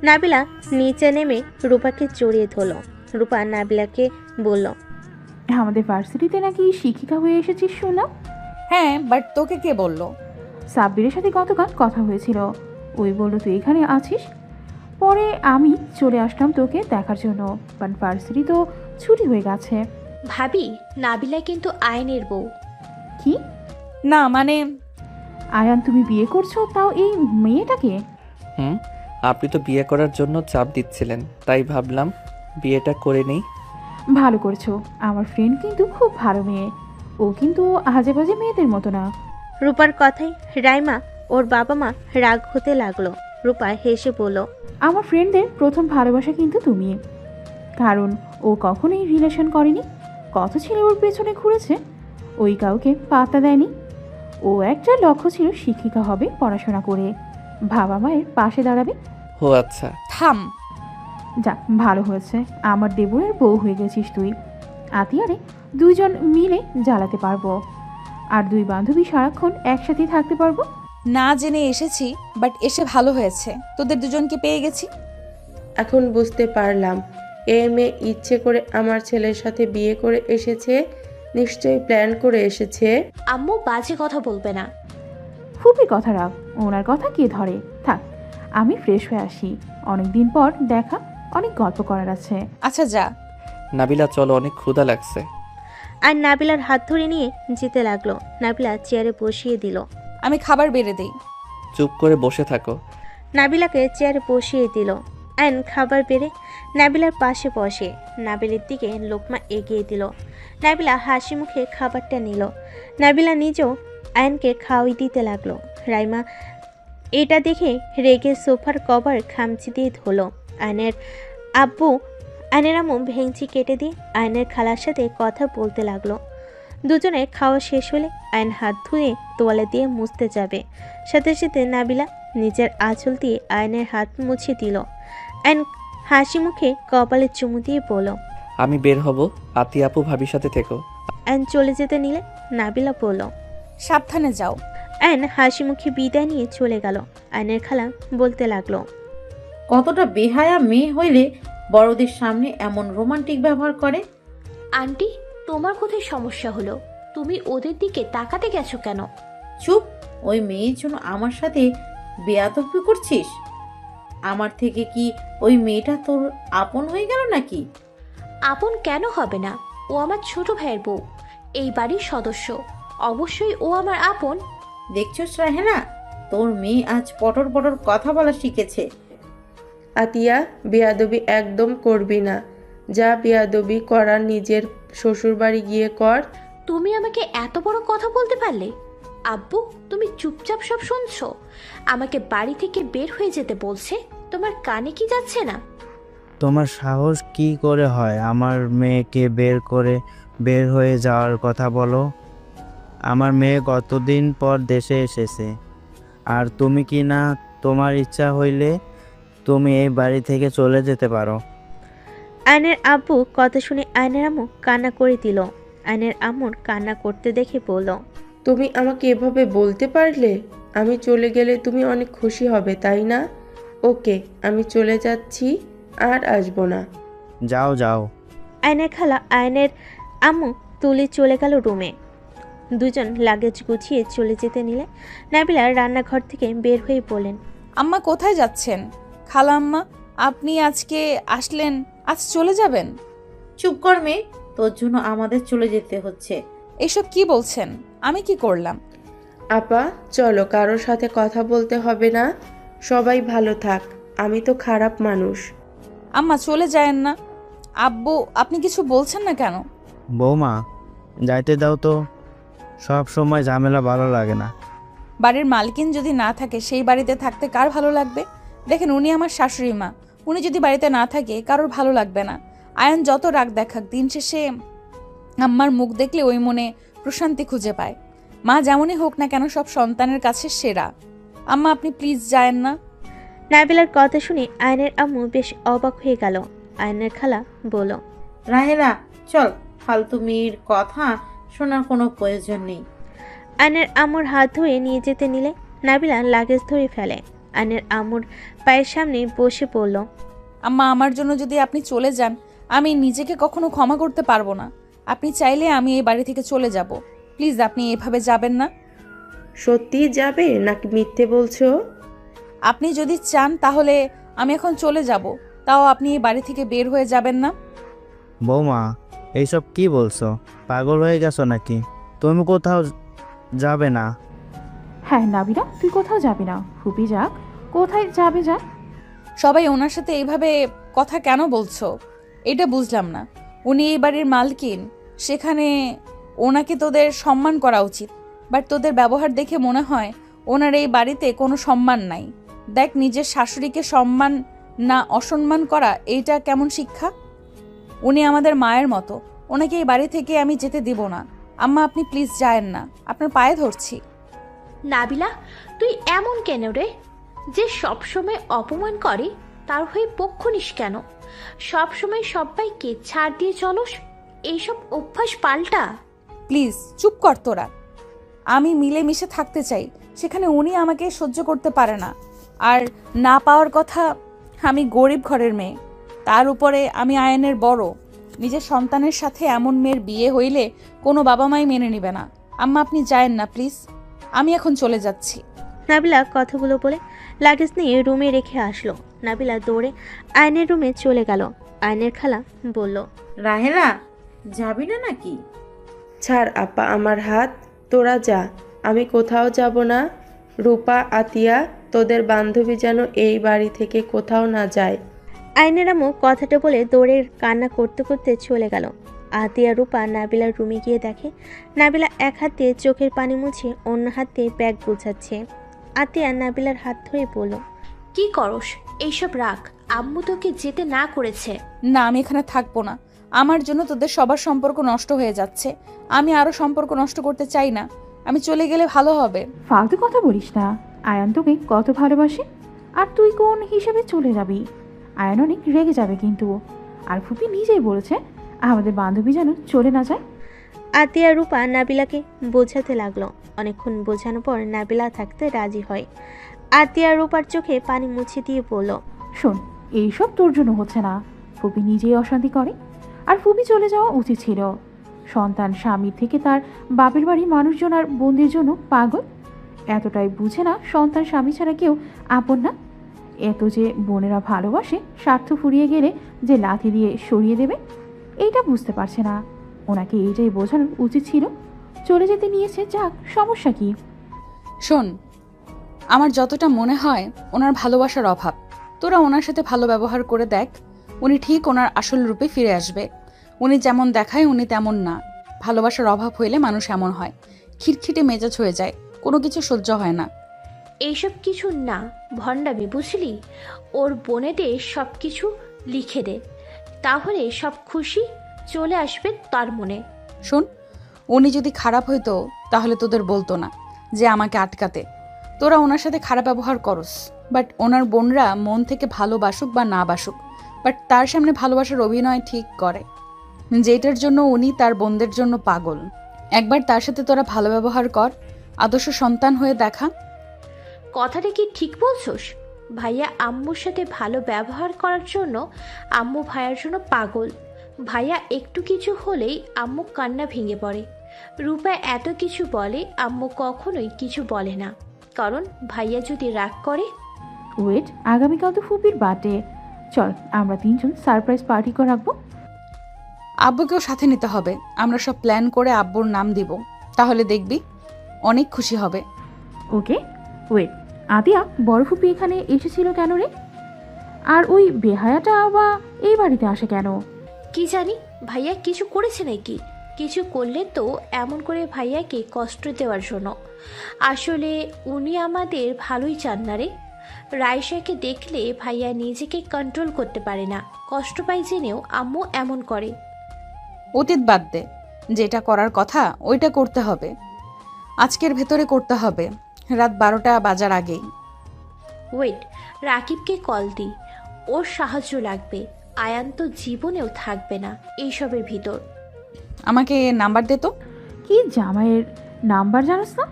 S3: নাবিলা নিচে নেমে রূপাকে জড়িয়ে ধরল। রূপা নাবিলাকে বলল,
S11: আমাদের ভার্সিটিতে নাকি শিক্ষিকা হয়ে এসেছিস শুনলাম।
S1: হ্যাঁ, বাট তোকে কে বললো?
S11: সাব্বিরের সাথে গতকাল কথা হয়েছিল, ওই বললো তুই এখানে আছিস। পরে আমি চলে আসলাম তোকে দেখার জন্য, বাট ভার্সিটি তো ছুটি হয়ে গেছে।
S8: ভাবি, নাবিলা কিন্তু আয়নের বউ।
S11: কি?
S1: না মানে,
S11: আয়ান, তুমি বিয়ে করছো, তাও এই মেয়েটাকে?
S2: আপনি তো বিয়ে করার জন্য চাপ দিচ্ছিলেন, তাই ভাবলাম বিয়েটা করে নেই।
S11: ভালো করছো। আমার ফ্রেন্ড কিন্তু খুব ভালো মেয়ে, ও কিন্তু আজে বাজে মেয়েদের মতো না।
S3: রূপার কথায় রাইমা ওর বাবা মা রাগ হতে লাগলো। রূপা হেসে বলল,
S11: আমার ফ্রেন্ডদের প্রথম ভালোবাসা কিন্তু তুমি, কারণ ও কখনোই রিলেশন করেনি। কত ছেলে ওর পেছনে ঘুরেছে, ওই কাউকে পাত্তা দেয়নি। ও একটা লক্ষ্য ছিল শিক্ষিকা হবে, পড়াশোনা করে বাবা মায়ের পাশে দাঁড়াবে।
S2: ও আচ্ছা।
S1: থাম।
S11: যাক, ভালো হয়েছে, আমার দেবরের বউ হয়ে গেছিস তুই। আতিয়ারে দুইজন মিলে জ্বালাতে পারবো, আর দুই বান্ধবী সারাক্ষণ একসাথে থাকতে পারবো।
S1: না জেনে এসেছি, বাট এসে ভালো হয়েছে, তোদের দুজনকে পেয়ে গেছি।
S4: এখন বুঝতে পারলাম এই মেয়ে ইচ্ছে করে আমার ছেলের সাথে বিয়ে করে এসেছে, নিশ্চয়ই প্ল্যান করে এসেছে।
S8: আম্মু বাজে কথা বলবে না।
S11: ফুপি কথা রাখ, ওনার কথা কে ধরে। থাক, আমি ফ্রেশ হয়ে আসি, অনেকদিন পর দেখা, অনেক গল্প করার আছে।
S1: আচ্ছা যা।
S2: নাবিলা চলো, অনেক ক্ষুধা লাগছে।
S3: আর নাবিলার হাত ধরে নিয়ে যেতে লাগলো। নাবিলা চেয়ারে বসিয়ে দিল।
S1: আমি খাবার বেড়ে দেই।
S2: চুপ করে বসে থাকো।
S3: নাবিলাকে চেয়ারে বসিয়ে দিল। আয়ন খাবার বেড়ে নাবিলার পাশে বসে নাবিলের দিকে লোকমা এগিয়ে দিল। নাবিলা হাসি মুখে খাবারটা নিল। নাবিলা নিজেও আয়নকে খাওয়াই দিতে লাগলো। রাইমা এটা দেখে রেগে সোফার কভার খামচি দিয়ে ধরলো। আয়নের আম্মু ভেঙচি কেটে দিয়ে আয়নের খালার সাথে কথা বলতে লাগলো। দুজনে খাওয়া শেষ হলে আয়ন হাত ধুয়ে তোয়ালে দিয়ে মুছতে যাবে, সাথে সাথে নাবিলা নিজের আঁচল দিয়ে আয়নের হাত মুছে দিল। আয়ন হাসি মুখে কপালে চুমু দিয়ে বলল,
S2: আমি বের হব, আতি আপু ভাবির সাথে থেকো।
S3: আয়ন চলে যেতে নিলে নাবিলা বলল,
S1: সাবধানে যাও।
S3: আয়ন হাসি মুখে বিদায় নিয়ে চলে গেল। আয়নের খালা বলতে লাগলো,
S10: কতটা বেহায়া মেয়ে হইলে বড়দের সামনে এমন রোমান্টিক ব্যবহার করে।
S8: আন্টি, তোমার কোথায় সমস্যা হলো? তুমি ওদের দিকে তাকাতে গেছো কেন?
S10: চুপ, ওই মেয়ের জন্য আমার সাথে বেয়াদবি করছিস? আমার থেকে কি ওই মেয়েটা তোর আপন হয়ে গেল নাকি?
S8: আপন কেন হবে না? ও আমার ছোট ভাইয়ের বউ, এই বাড়ির সদস্য, অবশ্যই ও আমার আপন।
S10: দেখছস রাহেনা, তোর মেয়ে আজ পটর পটর কথা বলা শিখেছে।
S4: আতিয়া, বেয়াদবি একদম করবি না। যা বেয়াদবি করার নিজের শ্বশুরবাড়ি গিয়ে কর।
S8: তুমি আমাকে এত বড় কথা বলতে পারলে? আব্বু, তুমি চুপচাপ সব শুনছো? আমাকে বাড়ি থেকে বের হয়ে যেতে বলছে, তোমার কানে কি যাচ্ছে না?
S5: তোমার সাহস কি করে হয় আমার মেয়েকে বের হয়ে যাওয়ার কথা বলো? আমার মেয়ে কতদিন পর দেশে এসেছে, আর তুমি কি না তোমার ইচ্ছা হইলে তুমি এই বাড়ি থেকে চলে যেতে পারো।
S3: আয়নের আব্বু কথা শুনে আয়নের আম্মু কান্না করে দিল। আয়নের আম্মুর কান্না করতে দেখে বলল,
S4: তুমি আমাকে এভাবে বলতে পারলে? আমি চলে গেলে তুমি অনেক খুশি হবে, তাই না? ওকে, আমি চলে যাচ্ছি, আর আসবো না।
S5: যাও যাও।
S3: আয়নের খালা আয়নের আম্মু তুলে চলে গেল রুমে। দুজন লাগেজ গুছিয়ে চলে যেতে নিলে নাবিলা রান্নাঘর থেকে বের হয়ে বলেন,
S1: আম্মা কোথায় যাচ্ছেন? খালা আম্মা, আপনি আজকে আসলেন, আজ চলে যাবেন?
S10: চুপ কর মেয়ে, তোর জন্য আমাদের চলে যেতে হচ্ছে।
S1: এসব কি বলছেন? আমি কি করলাম?
S4: আপা চলো, কারোর সাথে কথা বলতে হবে না, সবাই ভালো থাক। আমি তো খারাপ মানুষ।
S1: আম্মা চলে যায়েন না। আব্বু, আপনি কিছু বলছেন না কেন?
S5: বৌমা, যাইতে দাও তো, সব সময় ঝামেলা ভালো লাগে না।
S1: বাড়ির মালকিন যদি না থাকে সেই বাড়িতে থাকতে কার ভালো লাগবে? দেখেন, উনি আমার শাশুড়ি মা, উনি যদি বাড়িতে না থাকে কারোর ভালো লাগবে না। আয়ন যত রাগ দেখাক, দিন শেষে আম্মার মুখ দেখলে ওই মনে প্রশান্তি খুঁজে পায়। মা যেমনই হোক না কেন, সব সন্তানের কাছে সেরা। আম্মা আপনি প্লিজ যায়েন না।
S3: নাবিলার কথা শুনে আয়নের আম্মু বেশ অবাক হয়ে গেল। আয়নের খালা বলল,
S10: রাহেনা চল, ফালতু মেয়ের কথা শোনার কোনো প্রয়োজন নেই।
S3: আয়নের আম্মুর হাত ধরে নিয়ে যেতে নিলে নাবিলা লাগেজ ধরে ফেলে। আয়নের আম্মুর পায়ের সামনে বসে পড়ল।
S1: আম্মা, আমার জন্য যদি আপনি চলে যান, আমি নিজেকে কখনো ক্ষমা করতে পারবো না। আপনি চাইলে আমি এই বাড়ি থেকে চলে যাব। প্লিজ, আপনি এভাবে যাবেন না।
S4: সত্যি যাবে নাকি মিথ্যে বলছো?
S1: আপনি যদি চান তাহলে আমি এখন চলে যাব, তাও আপনি এই বাড়ি থেকে বের হয়ে যাবেন না।
S5: বৌমা, এইসব কি বলছো? পাগল হয়ে গেছো নাকি? তুমি কোথাও যাবে না?
S11: হ্যাঁ নাবিলা, তুই কোথাও যাবি না। ফুপি যাক, কোথায় যাবে যা।
S1: সবাই ওনার সাথে এইভাবে কথা কেন বলছো? এটা বুঝলাম না। উনি এই বাড়ির মালকিন, সেখানে ওনাকে তোদের সম্মান করা উচিত। বাট তোদের ব্যবহার দেখে মনে হয় ওনার এই বাড়িতে কোনো সম্মান নাই। দেখ, নিজের শাশুড়িকে সম্মান না অসম্মান করা, এইটা কেমন শিক্ষা? উনি আমাদের মায়ের মতো, ওনাকে এই বাড়ি থেকে আমি যেতে দিব না। আম্মা আপনি প্লিজ যায়েন না, আপনার পায়ে ধরছি।
S8: নাবিলা, তুই এমন কেন রে? যে সবসময় অপমান করে তার হয়ে পক্ষ নিস কেন? সবসময় সবাইকে ছাড় দিয়ে চলস। এইসব অভ্যাস পাল্টা।
S1: প্লিজ চুপ কর তোরা। আমি মিলেমিশে থাকতে চাই, সেখানে উনি আমাকে সহ্য করতে পারে না। আর না পাওয়ার কথা, আমি গরিব ঘরের মেয়ে, তার উপরে আমি আয়নের বড়। নিজের সন্তানের সাথে এমন মেয়ের বিয়ে হইলে কোনো বাবা মাই মেনে নেবে না। আম্মা আপনি যায়েন না প্লিজ, আমি এখন চলে যাচ্ছি।
S3: নাবিলা কথাগুলো বলে লাগেজ নিয়ে রুমে রেখে আসলো। নাবিলা দৌড়ে আয়নের রুমে চলে গেল। আয়নের খালা বলল,
S10: রাহেলা, যাবি না নাকি?
S4: ছাড় আপা আমার হাত, তোরা যা, আমি কোথাও যাব না। রূপা, আতিয়া, তোদের বান্ধবী যেন এই বাড়ি থেকে কোথাও না যায়।
S3: আয়নের আম্মু কথাটা বলে দৌড়ে কান্না করতে করতে চলে গেল। আতিয়া রূপা নাবিলার রুমে গিয়ে দেখে নাবিলা এক হাত দিয়ে চোখের পানি মুছে অন্য হাত দিয়ে ব্যাগ গোছাচ্ছে। আতিয়া নাবিলার হাত ধরে বলল,
S8: কি করস? এইসব রাখ, আম্মু তোকে যেতে না করেছে।
S1: না, আমি এখানে থাকবো না। আমার জন্য তোদের সবার সম্পর্ক নষ্ট হয়ে যাচ্ছে। আমি আরো সম্পর্ক নষ্ট করতে চাই না। আমি চলে গেলে ভালো হবে।
S11: ফালতু কথা বলিস না। আয়ান তোকে কত ভালোবাসে, আর তুই কোন হিসেবে চলে যাবি? আয়ান অনেক রেগে যাবে কিন্তু। আর ফুপি নিজেই বলেছে আমাদের বান্ধবী যেন চলে না যায়।
S3: আতিয়া রূপা নাবিলাকে বোঝাতে লাগলো। অনেকক্ষণ বোঝানোর পর নাবিলা থাকতে রাজি হয়। আতিয়া রূপার চোখে পানি মুছে দিয়ে বলল,
S11: শোন, এইসব তোর জন্য হচ্ছে না। ফুপি নিজেই অশান্তি করে, আর ফুপি চলে যাওয়া উচিত ছিল। সন্তান স্বামীর থেকে তার বাপের বাড়ি মানুষজন আর বোনদের জন্য পাগল। এতটাই বুঝে না সন্তান স্বামী ছাড়া কেউ আপন না। এত যে বোনেরা ভালোবাসে, স্বার্থ ফুরিয়ে গেলে যে লাথি দিয়ে সরিয়ে দেবে, এইটা বুঝতে পারছে না। ওনাকে এইটাই বোঝানো উচিত ছিল। চলে যেতে নিয়েছে, যাক, সমস্যা কি?
S1: শোন, আমার যতটা মনে হয় ওনার ভালোবাসার অভাব। তোরা ওনার সাথে ভালো ব্যবহার করে দেখ, উনি ঠিক ওনার আসল রূপে ফিরে আসবে। উনি যেমন দেখায় উনি তেমন না। ভালোবাসার অভাব হইলে মানুষ এমন হয়, খিটখিটে মেজাজ হয়ে যায়, কোনো কিছু সহ্য হয় না।
S8: এইসব কিছু না, ভণ্ডামি, বুঝলি? ওর বোনেদের সব কিছু লিখে দে, তাহলে সব খুশি চলে আসবে তার মনে।
S1: শোন, উনি যদি খারাপ হইতো তাহলে তোদের বলতো না যে আমাকে আটকাতে। তোরা ওনার সাথে খারাপ ব্যবহার করস, বাট ওনার বোনরা মন থেকে ভালোবাসুক বা না বাসুক, বাট তার সামনে ভালোবাসার অভিনয় ঠিক করে, যেটার জন্য উনি তার বোনদের জন্য পাগল। একবার তার সাথে তোরা ভালো ব্যবহার কর, আদর্শ সন্তান হয়ে দেখা।
S8: কথাটা কি ঠিক বলছোস? ভাইয়া আম্মুর সাথে ভালো ব্যবহার করার জন্য আম্মু ভাইয়ার জন্য পাগল। ভাইয়া একটু কিছু হলেই আম্মু কান্না ভেঙে পড়ে। রূপা এত কিছু বলে, আম্মু কখনোই কিছু বলে না, কারণ ভাইয়া যদি রাগ করে।
S11: ওয়েট, আগামীকাল তো ফুপির বার্থডে। চল আমরা 3 জন সারপ্রাইজ পার্টি করে রাখবো।
S1: আব্বুকেও সাথে নিতে হবে। আমরা সব প্ল্যান করে আব্বুর নাম দিব, তাহলে দেখবি অনেক খুশি হবে।
S11: ওকে, ওয়েট, আদিয়া, বড় ফুপি এখানে এসেছিল কেন রে? আর ওই বেহায়াটা বা এই বাড়িতে আসে কেন?
S8: কি জানি, ভাইয়া কিছু করেছে নাকি? কিছু করলে তো এমন করে ভাইয়াকে কষ্ট দেওয়ার জন্য। আসলে উনি আমাদের ভালোই চান না রে। রাইসাকে দেখলে ভাইয়া নিজেকে কন্ট্রোল করতে পারে না, কষ্ট পায় জেনেও আম্মু এমন করে।
S1: অতীত বাদ দে, যেটা করার কথা ওইটা করতে হবে, আজকের ভেতরে করতে হবে, রাত 12টা বাজার আগেই।
S8: ওয়েট, রাকিবকে কল দি, ওর সাহায্য লাগবে। আয়ান তো জীবনেও থাকবে না এইসবের ভিতর।
S1: আমাকে নাম্বার দে তো।
S11: কি জামাইয়ের নাম্বার জানোস না?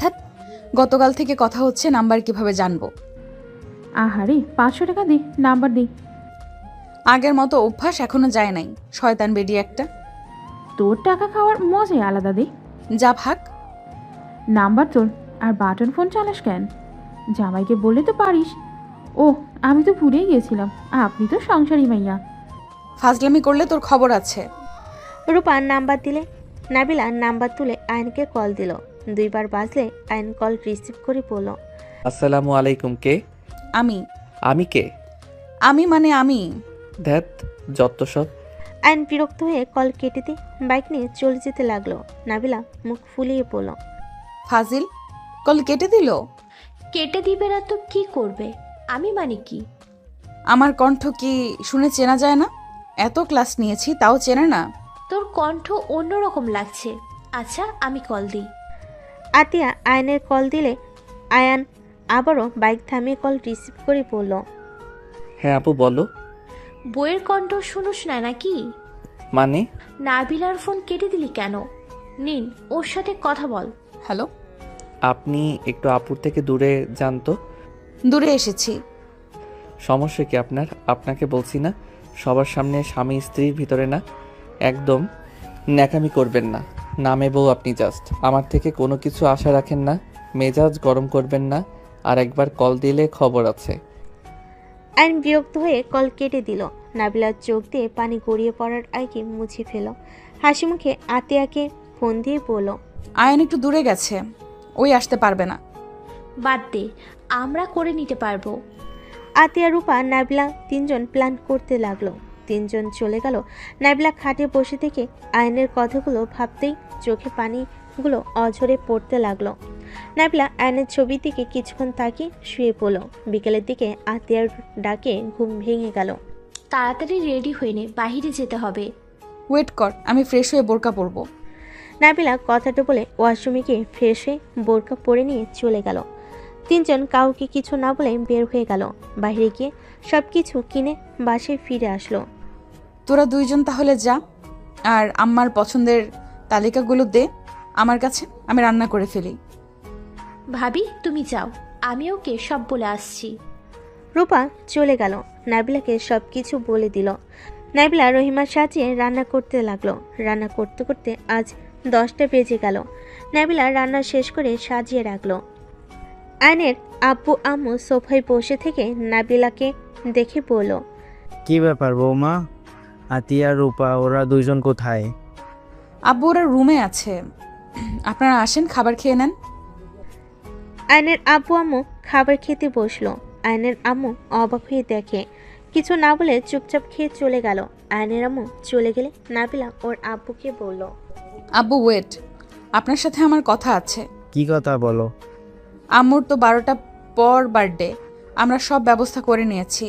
S1: ধ্যাৎ, গতকাল থেকে কথা হচ্ছে, নাম্বার কিভাবে জানবো?
S11: আহারে, 500 টাকা দে, নাম্বার দে।
S1: আগের মতো অভ্যাস এখনো যায় নাই, শয়তান বেডি একটা।
S11: তোর টাকা খাওয়ার মজাই আলাদা, দে।
S1: যা ভাগ।
S11: নাম্বার তোর, আর বাটন ফোন চালাস কেন? জামাইকে বললে তো পারিস। ও, আমি তো ভুলেই গিয়েছিলাম, আপনি তো সংসারী মাইয়া।
S1: ফাজলামি করলে তোর খবর আছে।
S3: রূপা নাম্বার দিলে নাবিলা নাম্বার তুলে আয়নকে কল দিল। 2 বার বাজলে আয়ন কল রিসিভ করে বলল,
S2: আসসালামু আলাইকুম। কে?
S1: আমি।
S2: আমি কে?
S1: আমি মানে আমি।
S2: ধ্যাত, যত সব।
S3: আয়ন বিরক্ত হয়ে কল কেটে দিয়ে বাইক নিয়ে চলে যেতে লাগলো। নাবিলা মুখ ফুলিয়ে বলল,
S1: ফাজিল, কল কেটে দিল।
S8: কেটে দিবে না তো কি করবে? আমি মানে কি?
S1: আমার কণ্ঠ কি শুনে চেনা যায় না? এত ক্লাস নিয়েছি তাও চেনে না?
S8: তোর কণ্ঠ অন্যরকম লাগছে। আচ্ছা, আমি কল দিই।
S3: আতিয়া আয়নের কল দিলে আয়ান আবারও বাইক থামিয়ে কল রিসিভ করে বলল,
S2: হ্যাঁ আপু, বলো।
S8: বইয়ের কণ্ঠ শুনুস না নাকি?
S2: মানে?
S8: নাবিলার ফোন কেটে দিলি কেন? নিন, ওর সাথে কথা বল।
S1: হ্যালো,
S2: আপনি একটু আপুর থেকে দূরে যান তো।
S1: দূরে এসেছি।
S2: সমস্যা কি আপনার? আপনাকে বলছি না সবার সামনে স্বামী স্ত্রীর ভিতরে না। একদম ন্যাকামি করবেন না। নামে বউ আপনি জাস্ট। আমার থেকে কোনো কিছু আশা রাখেন না। মেজাজ গরম করবেন না। আর একবার কল দিলে খবর আছে।
S3: আইন বিরক্ত হয়ে কল কেটে দিল। নাবিলার চোখ দিয়ে পানি গড়িয়ে পড়ার আগে মুছে ফেল। হাসি মুখে আতিয়াকে ফোন দিয়ে বলল,
S1: আয়ান একটু দূরে গেছে, ওই আসতে পারবে না।
S8: বাদ দে, আমরা করে নিতে পারবো।
S3: আতিয়া, রূপা, নাবিলা তিনজন প্ল্যান করতে লাগলো। তিনজন চলে গেল। নাবিলা খাটে বসে থেকে আয়নের কথাগুলো ভাবতেই চোখে পানিগুলো অঝরে পড়তে লাগলো। নাবিলা আয়নের ছবির দিকে কিছুক্ষণ তাকিয়ে শুয়ে পড়ল। বিকেলের দিকে আতিয়ার ডাকে ঘুম ভেঙে গেল।
S8: তাড়াতাড়ি রেডি হয়ে নে, বাহিরে যেতে হবে।
S1: ওয়েট কর, আমি ফ্রেশ হয়ে বোরকা পরবো।
S3: নাবিলা কথাটা বলে ওয়াশরুমে গিয়ে ফ্রেশ হয়ে বোরকা পরে নিয়ে চলে গেল। তিনজন কাউকে কিছু না বলে বের হয়ে গেল। বাইরে গিয়ে সব কিছু কিনে বাসায় ফিরে আসলো।
S1: তোরা দুইজন তাহলে যা, আর আম্মার পছন্দের তালিকাগুলো দে আমার কাছে, আমি রান্না করে ফেলি।
S8: ভাবি তুমি যাও, আমি ওকে সব বলে আসছি।
S3: রূপা চলে গেল। নাবিলাকে সব কিছু বলে দিল। নাবিলা রহিমার সাজিয়ে রান্না করতে লাগলো। রান্না করতে করতে আজ 10টা বেজে গেল। নাবিলা রান্না শেষ করে সাজিয়ে রাখলো। আয়নের আব্বু আম্মু সোফায় বসে থেকে নাবিলাকে দেখে বলল,
S5: কি ব্যাপার বৌমা? আতিয়া, রূপা ওরা দুইজন কোথায়?
S1: আব্বু ওরা রুমে আছে, আপনারা আসেন খাবার খেয়ে নেন।
S3: আয়নের আব্বু আম্মু খাবার খেতে বসলো। আয়নের আম্মু অবাক হয়ে দেখে, কিছু না বলে চুপচাপ খেয়ে চলে গেল। আয়নের আম্মু চলে গেলে নাবিলা ওর আব্বুকে বলল,
S1: আব্বু ওয়েট, আপনার সাথে আমার কথা আছে।
S5: কি কথা বলো?
S1: আম্মুর তো 12টা পর বার্থডে, আমরা সব ব্যবস্থা করে নিয়েছি।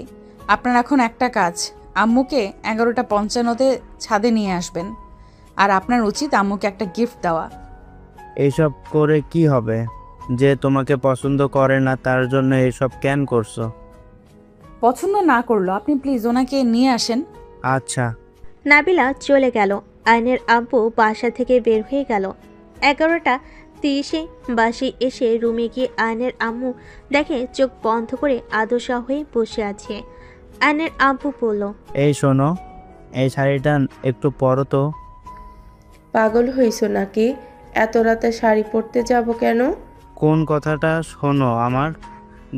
S1: আপনার এখন একটা কাজ, আম্মুকে 11:55-তে ছাদে নিয়ে আসবেন। আর আপনার উচিত আম্মুকে একটা গিফট দেওয়া।
S5: এইসব করে কি হবে? যে তোমাকে পছন্দ করে না তার জন্য এইসব কেন করছো?
S1: পছন্দ না করলো, আপনি প্লিজ ওনাকে নিয়ে আসেন।
S5: আচ্ছা।
S3: নাবিলা চলে গেল। আয়নের আব্বু বাসা থেকে বের হয়ে গেল। 11:30-এ বাসে এসে রুমে গিয়ে আয়নের আম্মু দেখে চোখ বন্ধ করে আদশা হয়ে বসে আছে। আয়নের আব্বু বলল,
S5: এই শোনো, এই শাড়িটা একটু পরো তো।
S4: পাগল হইছো নাকি? এত রাতে শাড়ি পরতে যাব কেন?
S5: কোন কথাটা শোনো আমার?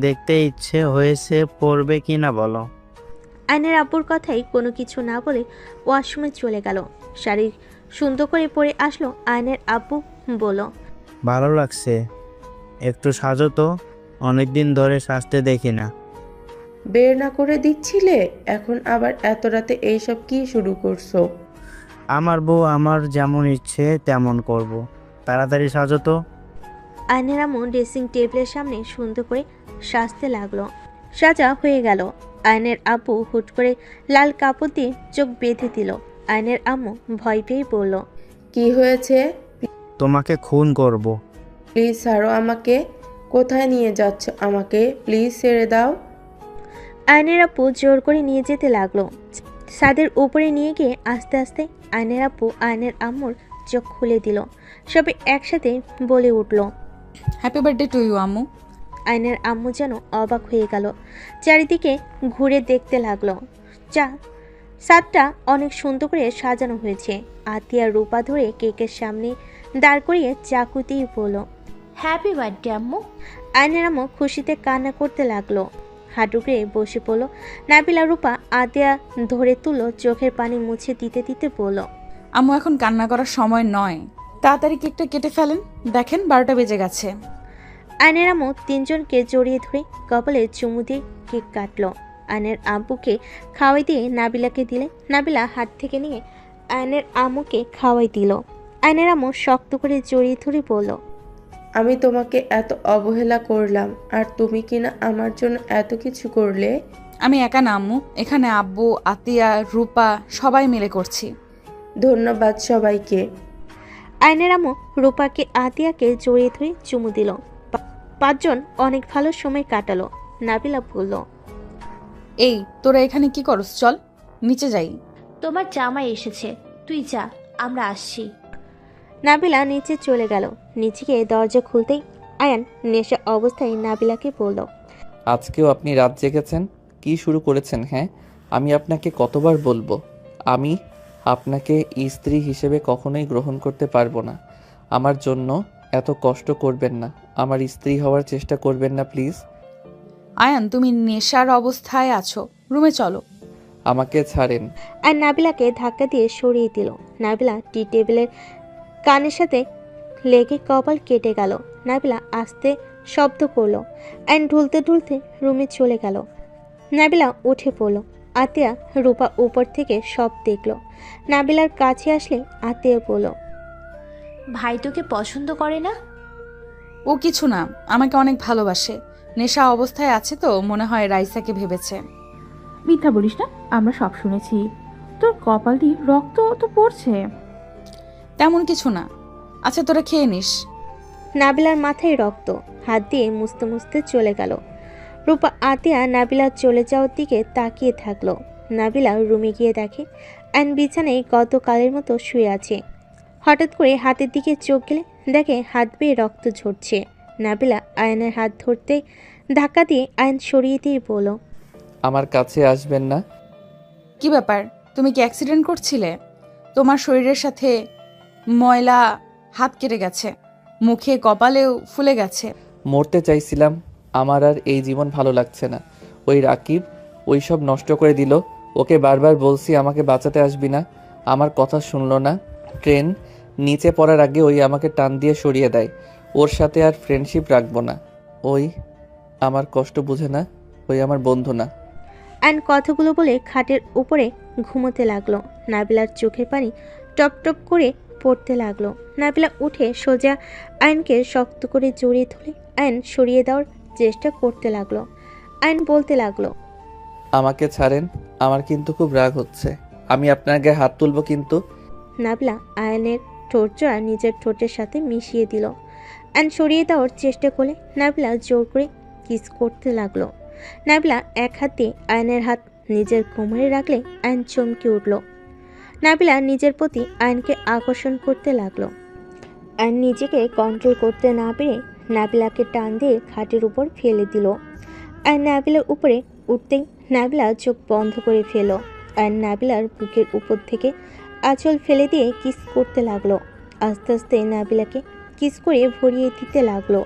S5: দেখতে ইচ্ছে হয়েছে, পরবে কি না বলো?
S3: আয়নের আব্বুর কথাই কোনো কিছু না বলে ওয়াশরুমে চলে গেল। শাড়ি সুন্দর করে পরে আসলো। আয়নের আব্বু বলল,
S5: ভালো লাগছে, একটু সাজো তো, অনেকদিন ধরে সাজতে দেখি না।
S4: বের না করে দিচ্ছিলে, এখন আবার এত রাতে এইসব কি শুরু করছো?
S5: আমার বউ আমার যেমন ইচ্ছে তেমন করব, তাড়াতাড়ি সাজো তো।
S3: আয়নের আম্মু ড্রেসিং টেবিলের সামনে সুন্দর করে সাজতে লাগলো। সাজা হয়ে গেল। আয়নের আব্বু হুট করে লাল কাপড় দিয়ে চোখ বেঁধে দিল। আয়নের আম্মু ভয় পেয়ে বলল,
S4: কি হয়েছে?
S5: তোমাকে খুন করব।
S4: প্লিজ ছাড়ো আমাকে। কোথায় নিয়ে যাচ্ছ আমাকে? প্লিজ ছেড়ে দাও।
S3: আয়নের আব্বু জোর করে নিয়ে যেতে লাগলো। ছাদের উপরে নিয়ে গিয়ে আস্তে আস্তে আয়নের আব্বু আয়নের আম্মুর চোখ খুলে দিল। সবাই একসাথে বলে উঠল,
S1: হ্যাপি বার্থডে টু ইউ আম্মু।
S3: আয়নের আম্মু যেন অবাক হয়ে গেল। চারিদিকে ঘুরে দেখতে লাগলো। ছাদটা অনেক সুন্দর করে সাজানো হয়েছে। আতিয়া রূপা ধরে কেকের সামনে দাঁড় করিয়ে চাকুতেই বলল,
S8: হ্যাপি বার্থডে আম্মু।
S3: আয়নের আম্মু খুশিতে কান্না করতে লাগলো। হাঁটুকে বসে পড়ল। নাবিলা রূপা আতিয়া ধরে তুলল, চোখের পানি মুছে দিতে দিতে বলল,
S1: আম্মু এখন কান্না করার সময় নয়, তাড়াতাড়ি কেকটা কেটে ফেলেন, দেখেন 12টা বেজে গেছে।
S3: আয়নের আম্মু তিনজনকে জড়িয়ে ধরে কপালে চুমু দিয়ে কেক কাটলো। আয়নের আব্বুকে খাওয়াই দিয়ে নাবিলাকে দিলে নাবিলা হাত থেকে নিয়ে আয়নের আম্মুকে খাওয়াই দিল। আয়নের আম্মু শক্ত করে জড়িয়ে ধরে বলল,
S4: আমি তোমাকে এত অবহেলা করলাম, আর তুমি কিনা আমার জন্য এত কিছু করলে।
S1: আমি একা না আম্মু, এখানে আব্বু, আতিয়া, রূপা সবাই মিলে করছি।
S4: ধন্যবাদ সবাইকে।
S3: আয়নের আম্মু রূপাকে আতিয়াকে জড়িয়ে ধরে চুমু দিল। পাঁচজন অনেক ভালো সময় কাটালো। নাবিলা বলল,
S1: এই তোরা এখানে কি করস? চল নিচে যাই।
S8: তোমার জামাই এসেছে, তুই যা, আমরা আসছি।
S3: নাবিলা নিচে চলে গেল। নিচে গিয়ে দরজা খুলতেই আয়ান নেশা অবস্থায় নাবিলাকে বলল,
S2: আজকেও আপনি রাত জেগেছেন? কি শুরু করেছেন? হ্যাঁ, আমি আপনাকে কতবার বলবো, আমি আপনাকে স্ত্রী হিসেবে কখনোই গ্রহণ করতে পারবো না। আমার জন্য এত কষ্ট করবেন না, আমার স্ত্রী হওয়ার চেষ্টা করবেন না প্লিজ।
S1: আয়ান, তুমি নেশার অবস্থায় আছো, রুমে চলো।
S2: আমাকে ছাড়েন।
S3: আর নাবিলাকে ধাক্কা দিয়ে সরিয়ে দিল। নাবিলা টি টেবিলের কানের সাথে লেগে কপাল কেটে গেল। নাবিলা আস্তে শব্দ করলো অ্যান্ড ঢুলতে ঢুলতে রুমে চলে গেল। নাবিলা উঠে পড়ল। আতিয়া রূপা উপর থেকে সব দেখলো। নাবিলার কাছে আসলে আতিয়া বলল,
S8: ভাই তোকে পছন্দ করে না?
S1: ও কিছু না, আমাকে অনেক ভালোবাসে। নেশা অবস্থায় আছে তো মনে হয় রাইসাকে ভেবেছে।
S11: মিথ্যা বলিস না, আমরা সব শুনেছি। তোর কপাল দিয়ে রক্ত তো পড়ছে।
S1: তেমন কিছু না। আচ্ছা, তোরা খেয়ে নিস।
S3: নাবিলার মাথায় রক্ত। হাত দিয়ে মুছতে মুছতে চলে গেল। রূপা আতিয়া নাবিলার চলে যাওয়ার দিকে তাকিয়ে থাকলো। নাবিলা রুমে গিয়ে দেখে অ্যান বিছানায় গতকালের মতো শুয়ে আছে। হঠাৎ করে হাতের দিকে চোখ গেলে দেখে হাত বেয়ে রক্ত ঝরছে। নাবিলা আয়নের হাত ধরতে ধাক্কা দিয়ে আয়ন সরিয়ে দিয়ে বলল,
S2: আমার কাছে আসবেন না।
S1: কি ব্যাপার, তুমি কি অ্যাক্সিডেন্ট করছিলে? তোমার শরীরের সাথে ময়লা হাত কেটে গেছে, মুখে কপালেও ফুলে গেছে।
S2: মরতে চাইছিলাম, আমার আর এই জীবন ভালো লাগছে না। ওই রাকিব ওই সব নষ্ট করে দিল। ওকে বারবার বলছি আমাকে বাঁচাতে আসবি না, আমার কথা শুনলো না। ট্রেন নিচে পড়ার আগে ওই আমাকে টান দিয়ে সরিয়ে দেয়। ওর সাথে আর ফ্রেন্ডশিপ রাখবো না। ওই আমার কষ্ট বুঝে না, ওই আমার বন্ধু না।
S3: অ্যান কথাগুলো বলে খাটের উপরে ঘুমোতে লাগলো। নাবিলার চোখের পানি টপ টপ করে পড়তে লাগলো। নাবিলা উঠে সোজা আয়নকে শক্ত করে জড়িয়ে ধরে আয়ন সরিয়ে দেওয়ার চেষ্টা করতে লাগলো। আয়ন বলতে লাগলো,
S2: আমাকে ছাড়েন, আমার কিন্তু খুব রাগ হচ্ছে। আমি আপনার গায়ে হাত তুলবো কিন্তু।
S3: নাবিলা আয়নের ঠোঁট জোড়া নিজের ঠোঁটের সাথে মিশিয়ে দিল। আয়ন সরিয়ে দেওয়ার চেষ্টা করলে নাবিলা জোর করে কিস করতে লাগলো। নাবিলা এক হাত দিয়ে আয়নের হাত নিজের কোমরে রাখলে আয়ন চমকে উঠল। নাবিলা নিজের প্রতি আয়নকে আকর্ষণ করতে লাগলো। আয়ন নিজেকে কন্ট্রোল করতে না পেরে নাবিলাকে টান দিয়ে খাটের উপর ফেলে দিল। আয়ন নাবিলার উপরে উঠতেই নাবিলা চোখ বন্ধ করে ফেলো। আয়ন নাবিলার বুকের উপর থেকে আঁচল ফেলে দিয়ে কিস করতে লাগলো। আস্তে আস্তে নাবিলাকে কিস করে ভরিয়ে দিতে লাগলো।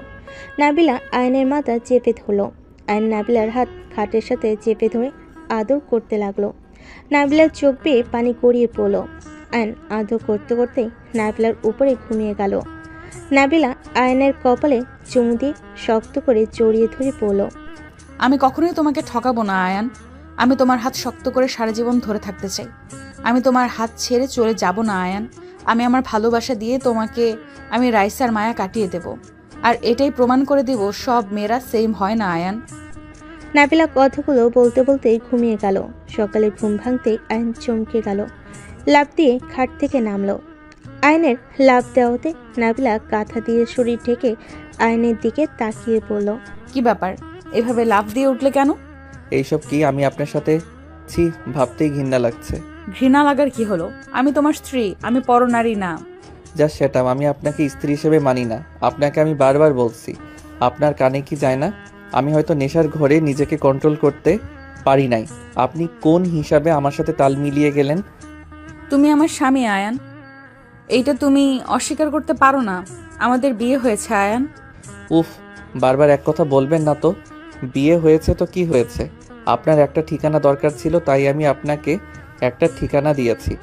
S3: নাবিলা আয়নের মাথা চেপে ধরলো। আয়ন নাবিলার হাত খাটের সাথে চেপে ধরে আদর করতে লাগলো। নাবিলার চোখ বেয়ে পানি গড়িয়ে পড়লো। আয়ন আদর করতে করতে নাবিলার উপরে ঘুমিয়ে গেল। নাবিলা আয়নের কপালে চুমু দিয়ে শক্ত করে জড়িয়ে ধরে পড়ল।
S1: আমি কখনোই তোমাকে ঠকাবো না আয়ান। আমি তোমার হাত শক্ত করে সারা জীবন ধরে থাকতে চাই। আমি তোমার হাত ছেড়ে চলে যাব না আয়ান। আমি আমার ভালোবাসা দিয়ে তোমাকে আমি রাইসার মায়া কাটিয়ে দেব। আর এটাই প্রমাণ করে দেব সব মেয়েরা সেম হয় না আয়ান।
S3: নাবিলা কথাগুলো বলতে বলতেই ঘুমিয়ে গেল। সকালে ঘুম ভাঙতেই আয়ন চমকে গেল। লাফ দিয়ে খাট থেকে নামলো। আয়নের লাফ দেওয়াতে নাবিলা কাঁথা দিয়ে শরীর ঢেকে আয়নের দিকে তাকিয়ে পড়ল।
S1: কি ব্যাপার, এভাবে লাফ দিয়ে উঠলে কেন?
S2: এইসব কি? আমি আপনার সাথে ছি, ভাবতেই ঘৃণা লাগছে।
S1: ঘৃণা লাগার কি হলো? আমি তোমার স্ত্রী, আমি পরনারী না।
S2: যা সেটা, আমি আপনাকে স্ত্রী হিসেবে মানি না। আপনাকে আমি বারবার বলছি, আপনার কানে কি যায় না? আমি হয়তো নেশার ঘরে নিজেকে কন্ট্রোল করতে পারি নাই। আপনি কোন হিসাবে আমার সাথে তাল মিলিয়ে গেলেন?
S1: তুমি আমার স্বামী আয়ান, এইটা তুমি অস্বীকার করতে পারো না। আমাদের বিয়ে হয়েছে আয়ান।
S2: উফ, বারবার এক কথা বলবেন না তো। বিয়ে হয়েছে তো কি হয়েছে? আপনার একটা ঠিকানা দরকার ছিল, তাই আমি আপনাকে একটা ঠিকানা দিয়েছি।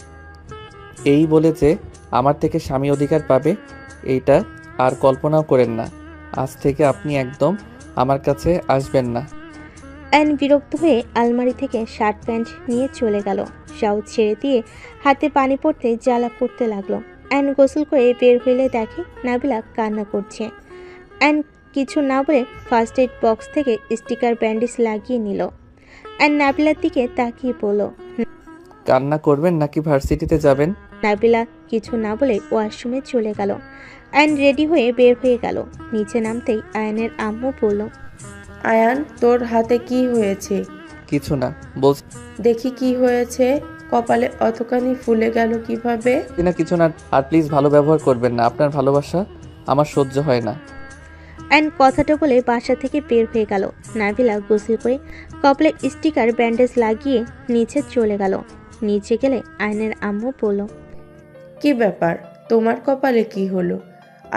S2: এই বলে যে আমার থেকে স্বামী অধিকার পাবে, এইটা আর কল্পনাও করেন না। আজ থেকে আপনি একদম আমার কাছে আসবেন না।
S3: অ্যান বিরক্ত হয়ে আলমারি থেকে শার্ট প্যান্ট নিয়ে চলে গেল। শাউট ছেড়ে দিয়ে হাতে পানি পড়তে জ্বালা করতে লাগলো। অ্যান গোসল করে বের হইলে দেখে নাবিলা কান্না করছে। অ্যান কিছু না বলে ফার্স্ট এড বক্স থেকে স্টিকার ব্যান্ডেজ লাগিয়ে নিল। অ্যান নাবিলার দিকে তাকিয়ে বলল,
S2: কান্না করবেন নাকি ভার্সিটিতে যাবেন?
S3: নাবিলা কিছু না বলে ওয়াশরুমে চলে গেল। আয়ন রেডি হয়ে বের হয়ে গেল। নিচে নামতেই আয়নের আম্মু বলল,
S4: আয়ান, তোর হাতে কি হয়েছে?
S2: কিছু না, বলছি।
S4: দেখি কি হয়েছে, কপালে অতখানি ফুলে গেল কিভাবে?
S2: না কিছু না, আর প্লিজ ভালো ব্যবহার করবেন না, আপনার ভালোবাসা আমার সহ্য হয় না।
S3: আয়ন কথাটা বলে বাসা থেকে বের হয়ে গেল। নাবিলা গোসল করে কপালে স্টিকার ব্যান্ডেজ লাগিয়ে নিচে চলে গেল। নিচে গেলে আয়নের আম্মু বলল,
S4: কি ব্যাপার, তোমার কপালে কি হলো?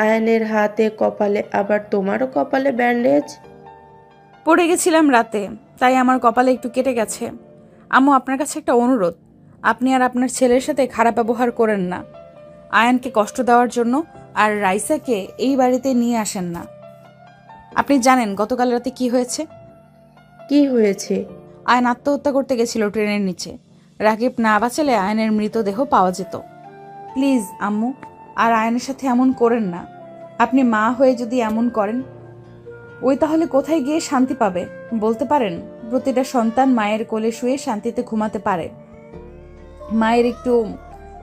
S4: আয়ানের হাতে কপালে, আবার তোমারও কপালে ব্যান্ডেজ?
S1: পড়ে গেছিলাম রাতে, তাই আমার কপালে একটু কেটে গেছে। আম্মু, আপনার কাছে একটা অনুরোধ, আপনি আর আপনার ছেলের সাথে খারাপ ব্যবহার করেন না। আয়ানকে কষ্ট দেওয়ার জন্য আর রাইসাকে এই বাড়িতে নিয়ে আসেন না। আপনি জানেন গতকাল রাতে কি হয়েছে?
S4: কি হয়েছে?
S1: আয়ন আত্মহত্যা করতে গেছিল ট্রেনের নিচে। রাকিব না বাঁচালে আয়নের মৃতদেহ পাওয়া যেত। প্লিজ আম্মু, আর আয়নের সাথে এমন করেন না। আপনি মা হয়ে যদি এমন করেন, ওই তাহলে কোথায় গিয়ে শান্তি পাবে বলতে পারেন? প্রতিটা সন্তান মায়ের কোলে শুয়ে শান্তিতে ঘুমাতে পারে। মায়ের একটু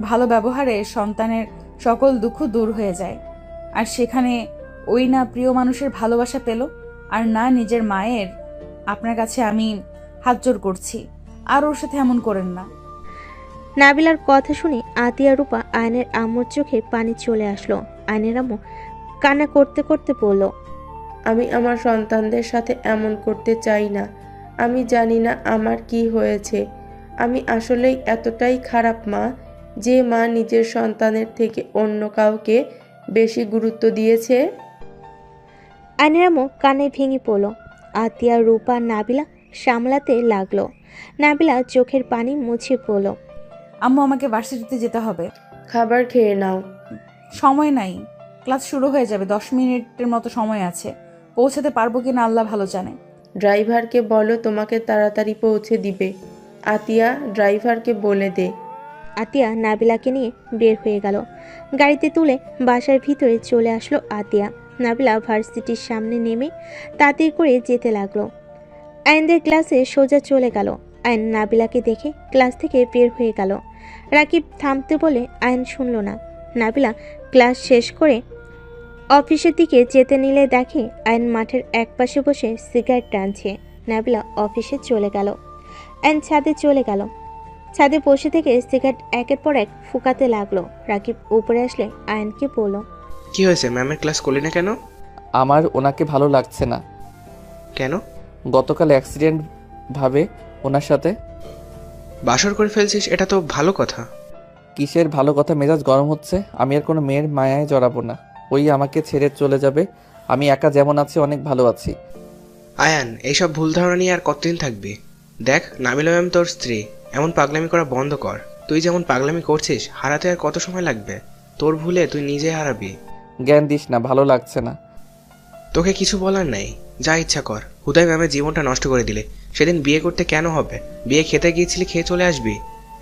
S1: ভালো ব্যবহারে সন্তানের সকল দুঃখ দূর হয়ে যায়। আর সেখানে ওই না প্রিয় মানুষের ভালোবাসা পেল, আর না নিজের মায়ের। আপনার কাছে আমি হাত জোড় করছি, আর ওর সাথে এমন করেন না।
S3: নাবিলার কথা শুনে আতিয়া রূপা আয়নের আম্মুর চোখে পানি চলে আসলো। আয়নের আম্মু কান্না করতে করতে বলল,
S4: আমি আমার সন্তানদের সাথে এমন করতে চাই না। আমি জানি না আমার কি হয়েছে। আমি আসলেই এতটাই খারাপ মা, যে মা নিজের সন্তানের থেকে অন্য কাউকে বেশি গুরুত্ব দিয়েছে।
S3: আয়নের আম্মু কানে ভেঙে পড়ল। আতিয়া রূপা নাবিলা সামলাতে লাগলো। নাবিলা চোখের পানি মুছে পড়ল।
S1: আম্মু, আমাকে ভার্সিটিতে যেতে হবে।
S4: খাবার খেয়ে নাও।
S1: সময় নাই, ক্লাস শুরু হয়ে যাবে, 10 মিনিটের মতো সময় আছে। পৌঁছাতে পারবো কিনা আল্লাহ ভালো জানে।
S4: ড্রাইভারকে বলো তোমাকে তাড়াতাড়ি পৌঁছে দিবে। আতিয়া, ড্রাইভারকে বলে দে।
S3: আতিয়া নাবিলাকে নিয়ে বের হয়ে গেল। গাড়িতে তুলে বাসার ভিতরে চলে আসলো আতিয়া। নাবিলা ভার্সিটির সামনে নেমে তাড়াতাড়ি করে যেতে লাগলো। আয়নদের ক্লাসে সোজা চলে গেল। আয়ন নাবিলাকে দেখে ক্লাস থেকে বের হয়ে গেল। রাকিব থামতে বলে আয়ন শুনল না। নাবিলা ক্লাস শেষ করে অফিসের দিকে যেতে নিলে দেখে আয়ন মাঠের একপাশে বসে সিগারেট টানছে। নাবিলা অফিসে চলে গেল। আয়ন ছাদে চলে গেল। ছাদে বসে থেকে সিগারেট একের পর এক ফুকাতে লাগলো। রাকিব উপরে আসলে আয়নকে বলল,
S6: কি হয়েছে, ম্যামের ক্লাস করলি না কেন?
S2: আমার ওনাকে ভালো লাগছে না।
S6: কেন?
S2: গতকাল অ্যাক্সিডেন্ট ভাবে ওনার সাথে
S6: বাসর করে ফেলছিস, এটা তো ভালো কথা।
S2: কিসের ভালো কথা, মেজাজ গরম হচ্ছে। আমি আর কোনো মেয়ের মায়ায় জড়াবো না। ওই আমাকে ছেড়ে চলে যাবে। আমি একা যেমন আছি অনেক ভালো আছি।
S6: আয়ান, এইসব ভুল ধারণা নিয়ে আর কতদিন থাকবি? দেখ, নাবিলা ম্যাম তোর স্ত্রী। এমন পাগলামি করা বন্ধ কর। তুই যেমন পাগলামি করছিস, হারাতে আর কত সময় লাগবে? তোর ভুলে তুই নিজে হারাবি।
S2: জ্ঞান দিস না, ভালো লাগছে না।
S6: তোকে কিছু বলার নেই, যা ইচ্ছা কর। হুদাই ম্যামের জীবনটা নষ্ট করে দিলে। সেদিন বিয়ে করতে কেন হবে? বিয়ে খেতে গিয়েছিলি, খেয়ে চলে আসবি।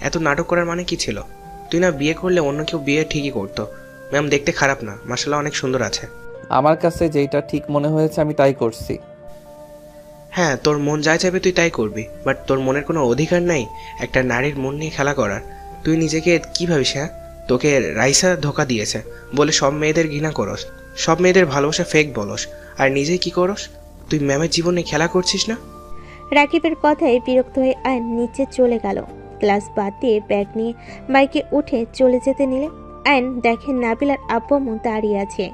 S6: এত নাটক করার মানে কি ছিল? তুই না বিয়ে করলে অন্য কেউ বিয়ে ঠিকই করতো। ম্যাম দেখতে খারাপ না, মাশাআল্লাহ অনেক সুন্দর আছে।
S2: আমার কাছে যেটা ঠিক মনে হয়েছে আমি তাই করছি।
S6: হ্যাঁ, তোর মন যা চাইবে তুই তাই করবি, বাট তোর মনের কোনো অধিকার নাই একটা নারীর মন নিয়ে খেলা করার। তুই নিজেকে কি ভাবিস? হ্যাঁ, তোকে রাইসা ধোকা দিয়েছে বলে সব মেয়েদের ঘৃণা করস, সব মেয়েদের ভালোবাসা ফেক বলস, আর নিজে কি করস? তুই ম্যামের জীবনে খেলা করছিস না?
S3: রাকিবের কথায় বিরক্ত হয়ে আয়ন নিচে চলে গেল। ক্লাস বাদ দিয়ে ব্যাগ নিয়ে বাইকে উঠে চলে যেতে নিলে আয়ন দেখে নাবিলার আব্বু আম্মু দাঁড়িয়ে আছে।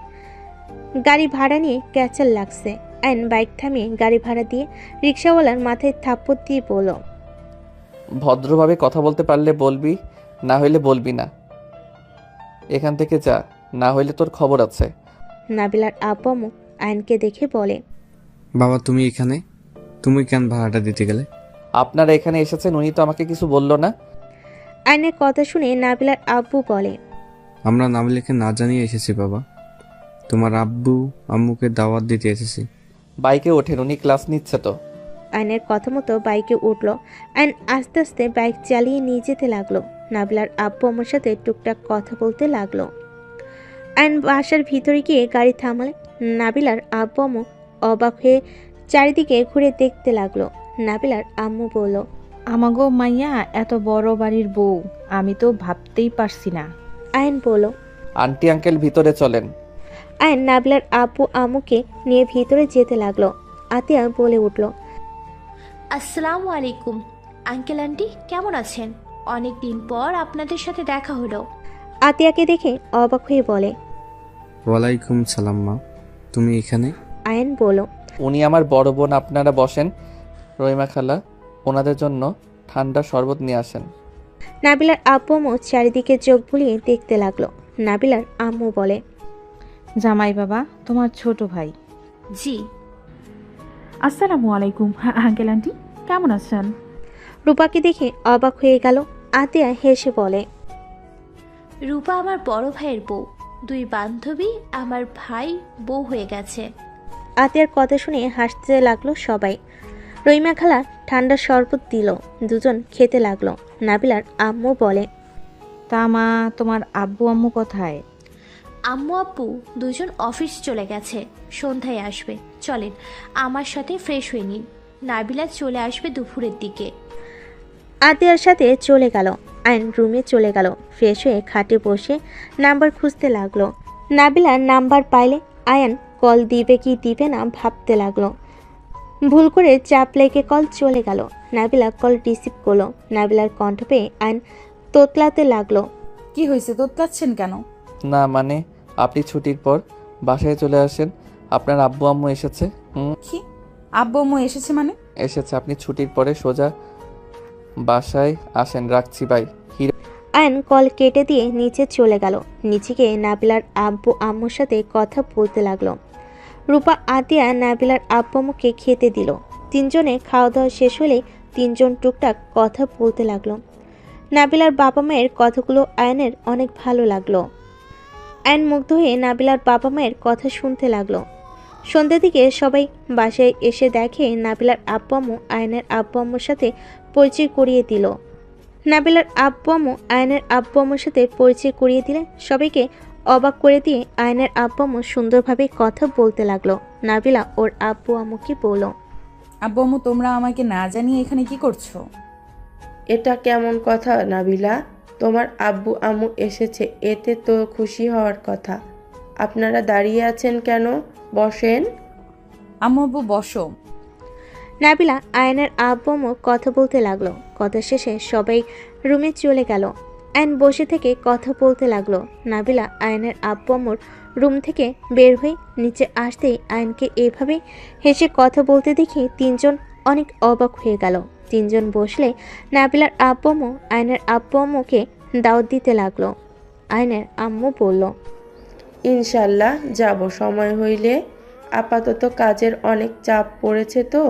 S3: গাড়ি ভাড়া নিয়ে ক্যাচাল লাগছে। আয়ন বাইক থামিয়ে গাড়ি ভাড়া দিয়ে রিক্সাওয়ালার মাথায় থাপ্পড় দিয়ে বলল,
S2: ভদ্রভাবে কথা বলতে পারলে বলবি, না হইলে বলবি না। এখান থেকে যা, না হইলে তোর খবর আছে।
S3: নাবিলার আব্বু আম্মু আয়নকে দেখে বলে,
S12: বাবা তুমি এখানে, তুমি কেন ভাড়াটা দিতে গেলে?
S2: আপনারা এখানে এসেছেন, উনি তো আমাকে কিছু বলল না।
S3: আয়নের কথা শুনে নাবিলার আব্বু বলে,
S12: আমরা নাবিলাকে না জানিয়ে এসেছি বাবা, তোমার আব্বু আম্মুকে দাওয়াত দিতে এসেছি।
S2: বাইকে ওঠেন, উনি ক্লাস নিচ্ছে তো।
S3: আয়নের কথা মতো বাইকে উঠলো। আয়ন আস্তে আস্তে বাইক চালিয়ে নিয়ে যেতে লাগলো। নাবিলার আব্বু আম্মুর সাথে টুকটাক কথা বলতে লাগলো। আয়ন বাসার ভিতরে গিয়ে গাড়ি থামালে নাবিলার আব্বু আম্মু অবাক হয়ে চারিদিকে ঘুরে দেখতে লাগলো। নাবিলার আম্মু বলল,
S11: আমাগো মাইয়া এত বড় বাড়ির বউ, আমি তো ভাবতেই পারছি না।
S3: আয়ন বলল,
S2: আন্টি আঙ্কেল ভিতরে চলেন।
S3: আয়ন নাবিলার আব্বু আম্মুকে নিয়ে ভিতরে যেতে লাগলো। আতিয়া বলে উঠল,
S8: আসসালামু আলাইকুম আঙ্কেল আন্টি, কেমন আছেন? অনেক দিন পর আপনাদের সাথে দেখা হলো।
S3: আতিয়াকে দেখে অবাক হয়ে বলে।
S12: ওয়ালাইকুম সালাম মা, তুমি এখানে?
S3: আয়ান বলল।
S2: উনি আমার বড় বোন, আপনারা বসেন। রহিমা খালা, ওনাদের জন্য ঠান্ডা শরবত নিয়ে আসেন।
S3: নাবিলার আব্বু আম্মু চারিদিকে চোখ বুলিয়ে দেখতে লাগলো। নাবিলার আম্মু বলে,
S11: জামাই বাবা তোমার ছোট ভাই।
S8: জি।
S11: আসসালামু আলাইকুম আঙ্কেল আন্টি, কেমন আছেন?
S3: রূপাকে দেখে অবাক হয়ে গেল। আতিয়া হেসে বলে,
S8: রূপা আমার বড় ভাইয়ের বউ, দুই বান্ধবী আমার ভাই বউ হয়ে গেছে।
S3: আতিয়ার কথা শুনে হাসতে লাগলো সবাই। রহিমা খালা ঠান্ডা শরবত দিল, দুজন খেতে লাগলো। নাবিলার আম্মু বলে,
S11: তা মা তোমার আব্বু আম্মু কোথায়?
S8: আম্মু আব্বু দুজন অফিস চলে গেছে, সন্ধ্যায় আসবে। চলেন আমার সাথে ফ্রেশ হয়ে নিন, নাবিলা চলে আসবে দুপুরের দিকে।
S3: আতিয়ার সাথে চলে গেল। আয়ন রুমে চলে গেল। ফ্রেশ হয়ে খাটে বসে নাম্বার খুঁজতে লাগলো। নাবিলার নাম্বার পাইলে আয়ান কল দিবে কি দিবে না ভাবতে লাগলো। ভুল করে চাপ লেগে কল চলে গেল। নাবিলা কল রিসিভ করলো। নাবিলার কণ্ঠ পেয়ে আয়ন তোতলাতে লাগলো।
S1: কি হয়েছে, তোতলাচ্ছেন কেন?
S2: না মানে, আপনি ছুটির পর বাসায় চলে আসেন। আপনার আব্বু আম্মু এসেছে।
S1: কি আব্বু আম্মু এসেছে মানে?
S2: এসেছে, আপনি ছুটির পরে সোজা বাসায় আসেন। রাখছি বাই।
S3: আয়ন কল কেটে দিয়ে নিচে চলে গেল। নিচে গিয়ে নাবিলার আব্বু আম্মুর সাথে কথা বলতে লাগলো। রূপা আতিয়া নাবিলার আব্বু আম্মুকে খেতে দিল। তিনজনে খাওয়া দাওয়া শেষ হলেই তিনজন টুকটাক কথা বলতে লাগলো। নাবিলার বাবা মায়ের কথাগুলো আয়নের অনেক ভালো লাগলো। আয়ন মুগ্ধ হয়ে নাবিলার বাবা মায়ের কথা শুনতে লাগলো। সন্ধ্যের দিকে সবাই বাসায় এসে দেখে নাবিলার আব্বু আম্মু আয়নের আব্বু আম্মুর সাথে পরিচয় করিয়ে দিল। নাবিলার আব্বু আম্মু আয়নের আব্বু আম্মুর সাথে পরিচয় করিয়ে দিলে সবাইকে অবাক করে দিয়ে আয়নের আব্বু আম্মু সুন্দরভাবে কথা বলতে লাগলো। নাবিলা ওর আব্বু আম্মুকে বলল,
S1: আব্বু আম্মু তোমরা আমাকে না জানিয়ে এখানে কি করছো?
S4: এটা কেমন কথা নাবিলা? তোমার আব্বু আম্মু এসেছে, এতে তো খুশি হওয়ার কথা। আপনারা দাঁড়িয়ে আছেন কেন? বসেন।
S1: আম্মু আব্বু বসো।
S3: নাবিলা আয়নের আব্বু আম্মু কথা বলতে লাগলো। কথা শেষে সবাই রুমে চলে গেল। আয়ন বসে থেকে কথা বলতে লাগলো। নাবিলা আয়নের আব্বু আম্মুর রুম থেকে বের হয়ে নিচে আসতেই আয়নকে এভাবে হেসে কথা বলতে দেখে তিনজন অনেক অবাক হয়ে গেল। তিনজন বসলে নাবিলার আব্বু আম্মু আয়নের আব্বু আম্মুকে দাওয়াত দিতে লাগলো। আয়নের আম্মু বলল,
S4: ইনশাল্লাহ যাব সময় হইলে। আপাতত কাজের অনেক চাপ পড়েছে তো,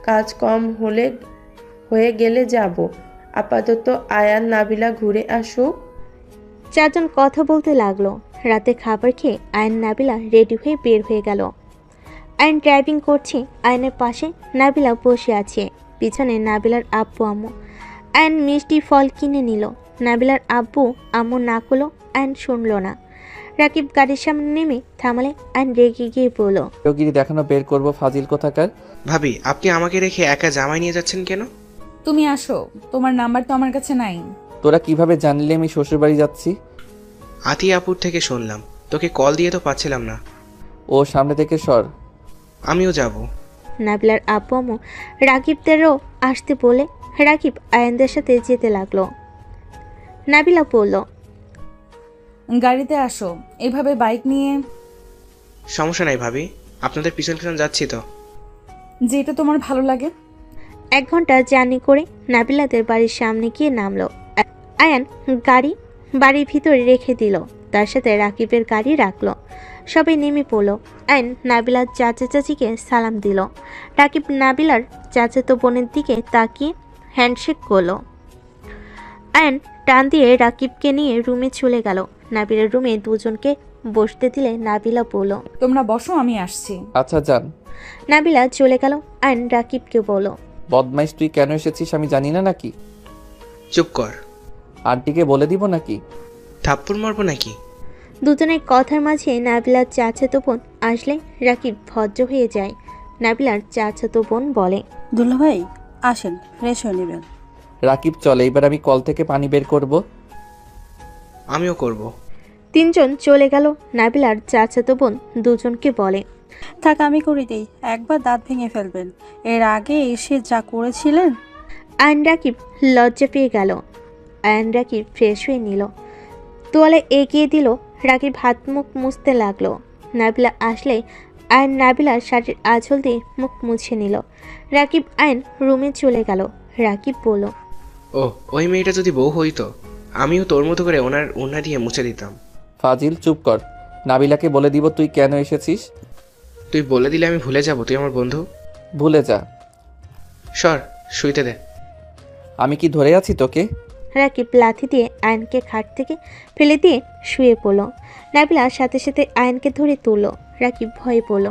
S4: কাজ কম হয়ে গেলে যাব। আপাতত আয়ান নাবিলা ঘুরে আসুক।
S3: চারজন কথা বলতে লাগলো। রাতে খাবার খেয়ে আয়ন নাবিলা রেডি হয়ে বের হয়ে গেল। আয়ন ড্রাইভিং করছে, আয়নের পাশে নাবিলা বসে আছে, পিছনে নাবিলার আব্বু আম্মু। আয়ন মিষ্টি ফল কিনে নিল। নাবিলার আব্বু আম্মু না করলো, আয়ন শুনল না। রাকিব গাড়ির সামনে নেমে থামালে আয়ন রেগে গিয়ে বলল,
S2: যোগিরি দেখানো বের করবো, ফাজিল কোথাকার।
S6: ভাবি, আপনি আমাকে রেখে একা জামাই নিয়ে যাচ্ছেন কেন?
S1: তুমি আসো, তোমার নাম্বার তো আমার কাছে নাই।
S2: তোরা কিভাবে জানলে আমি শ্বশুরবাড়ি যাচ্ছি?
S6: আতি আপুর থেকে শুনলাম। তোকে কল দিয়ে তো পাচ্ছিলাম না।
S2: ও সামনে থেকে সর।
S6: আমিও যাব।
S3: নাবিলার আব্বু আম্মু রাকিবদেরও আসতে বলে রাকিব আয়নদের সাথে যেতে লাগলো। নাবিলা বলল,
S1: গাড়িতে আসো, এভাবে বাইক নিয়ে।
S6: সমস্যা নাই ভাবি, আপনাদের পিছন পিছন যাচ্ছি তো।
S1: যেটা তোমার ভালো লাগে।
S3: 1 ঘন্টা জার্নি করে নাবিলাদের বাড়ির সামনে গিয়ে নামলো। আয়ান গাড়ি বাড়ির ভিতরে রেখে দিল, তার সাথে রাকিবের গাড়ি রাখলো। সবাই নেমে পড়লো। আয়ন নাবিলার চাচা চাচিকে সালাম দিল। রাকিব নাবিলার চাচাতো বোনের দিকে তাকিয়ে হ্যান্ডশেক করলো। আয়ন টান দিয়ে রাকিবকে নিয়ে রুমে চলে গেল। নাবিলার রুমে দুজনকে বসতে দিলে নাবিলা বলল,
S1: তোমরা বসো, আমি আসছি।
S2: আচ্ছা যান।
S3: নাবিলা চলে গেল। আয়ন রাকিবকে বলল,
S2: বদমাইশ, তুই কেন এসেছিস আমি জানি না নাকি?
S6: চুপ কর।
S2: আন্টিকে বলে দিব নাকি?
S6: থাপ্পড় মারবো নাকি?
S3: দুজনের কথার মাঝে নাবিলার চাচাতো বোন আসলে রাকিব ভদ্র হয়ে যায়। নাবিলার চাচাতো বোন বলে,
S13: দুলাভাই আসেন, ফ্রেশ হয়ে নেবেন।
S2: রাকিব চলে, এবার আমি কল থেকে পানি বের করব।
S6: আমিও করব।
S3: তিনজন চলে গেল। নাবিলার চাচাতো বোন দুজনকে বলে,
S13: থাক আমি করে দিই, একবার দাঁত ভেঙে ফেলবেন, এর আগে এসে যা করেছিলেন।
S3: আয়ন রাকিব লজ্জা পেয়ে গেল। আয়ান রাকিব ফ্রেশ হয়ে নিল, তোয়ালে এগিয়ে দিল। রাকিব হাত মুখ মুছতে লাগলো। নাবিলা আসলে আয়ন নাবিলার শাড়ির আঁচল দিয়ে মুখ মুছে নিল। রাকিব আয়ন রুমে চলে গেল। রাকিব বলল,
S6: ও ওই মেয়েটা যদি বউ হইতো, আমিও তোর মতো করে ওনার ওড়না দিয়ে মুছে দিতাম।
S2: ফাজিল, চুপ কর। নাবিলাকে বলে দিব তুই কেন এসেছিস।
S6: তুই বলে দিলে আমি ভুলে যাব তুই আমার বন্ধু।
S2: ভুলে যা।
S6: সর, শুইতে দে।
S2: আমি কি ধরে আছি তোকে?
S3: রাকিব লাথি দিয়ে আয়নকে খাট থেকে ফেলে দিয়ে শুয়ে পড়ল। নাবিলা সাথে সাথে আয়নকে ধরে তুলল। রাকিব ভয়ে পড়ল।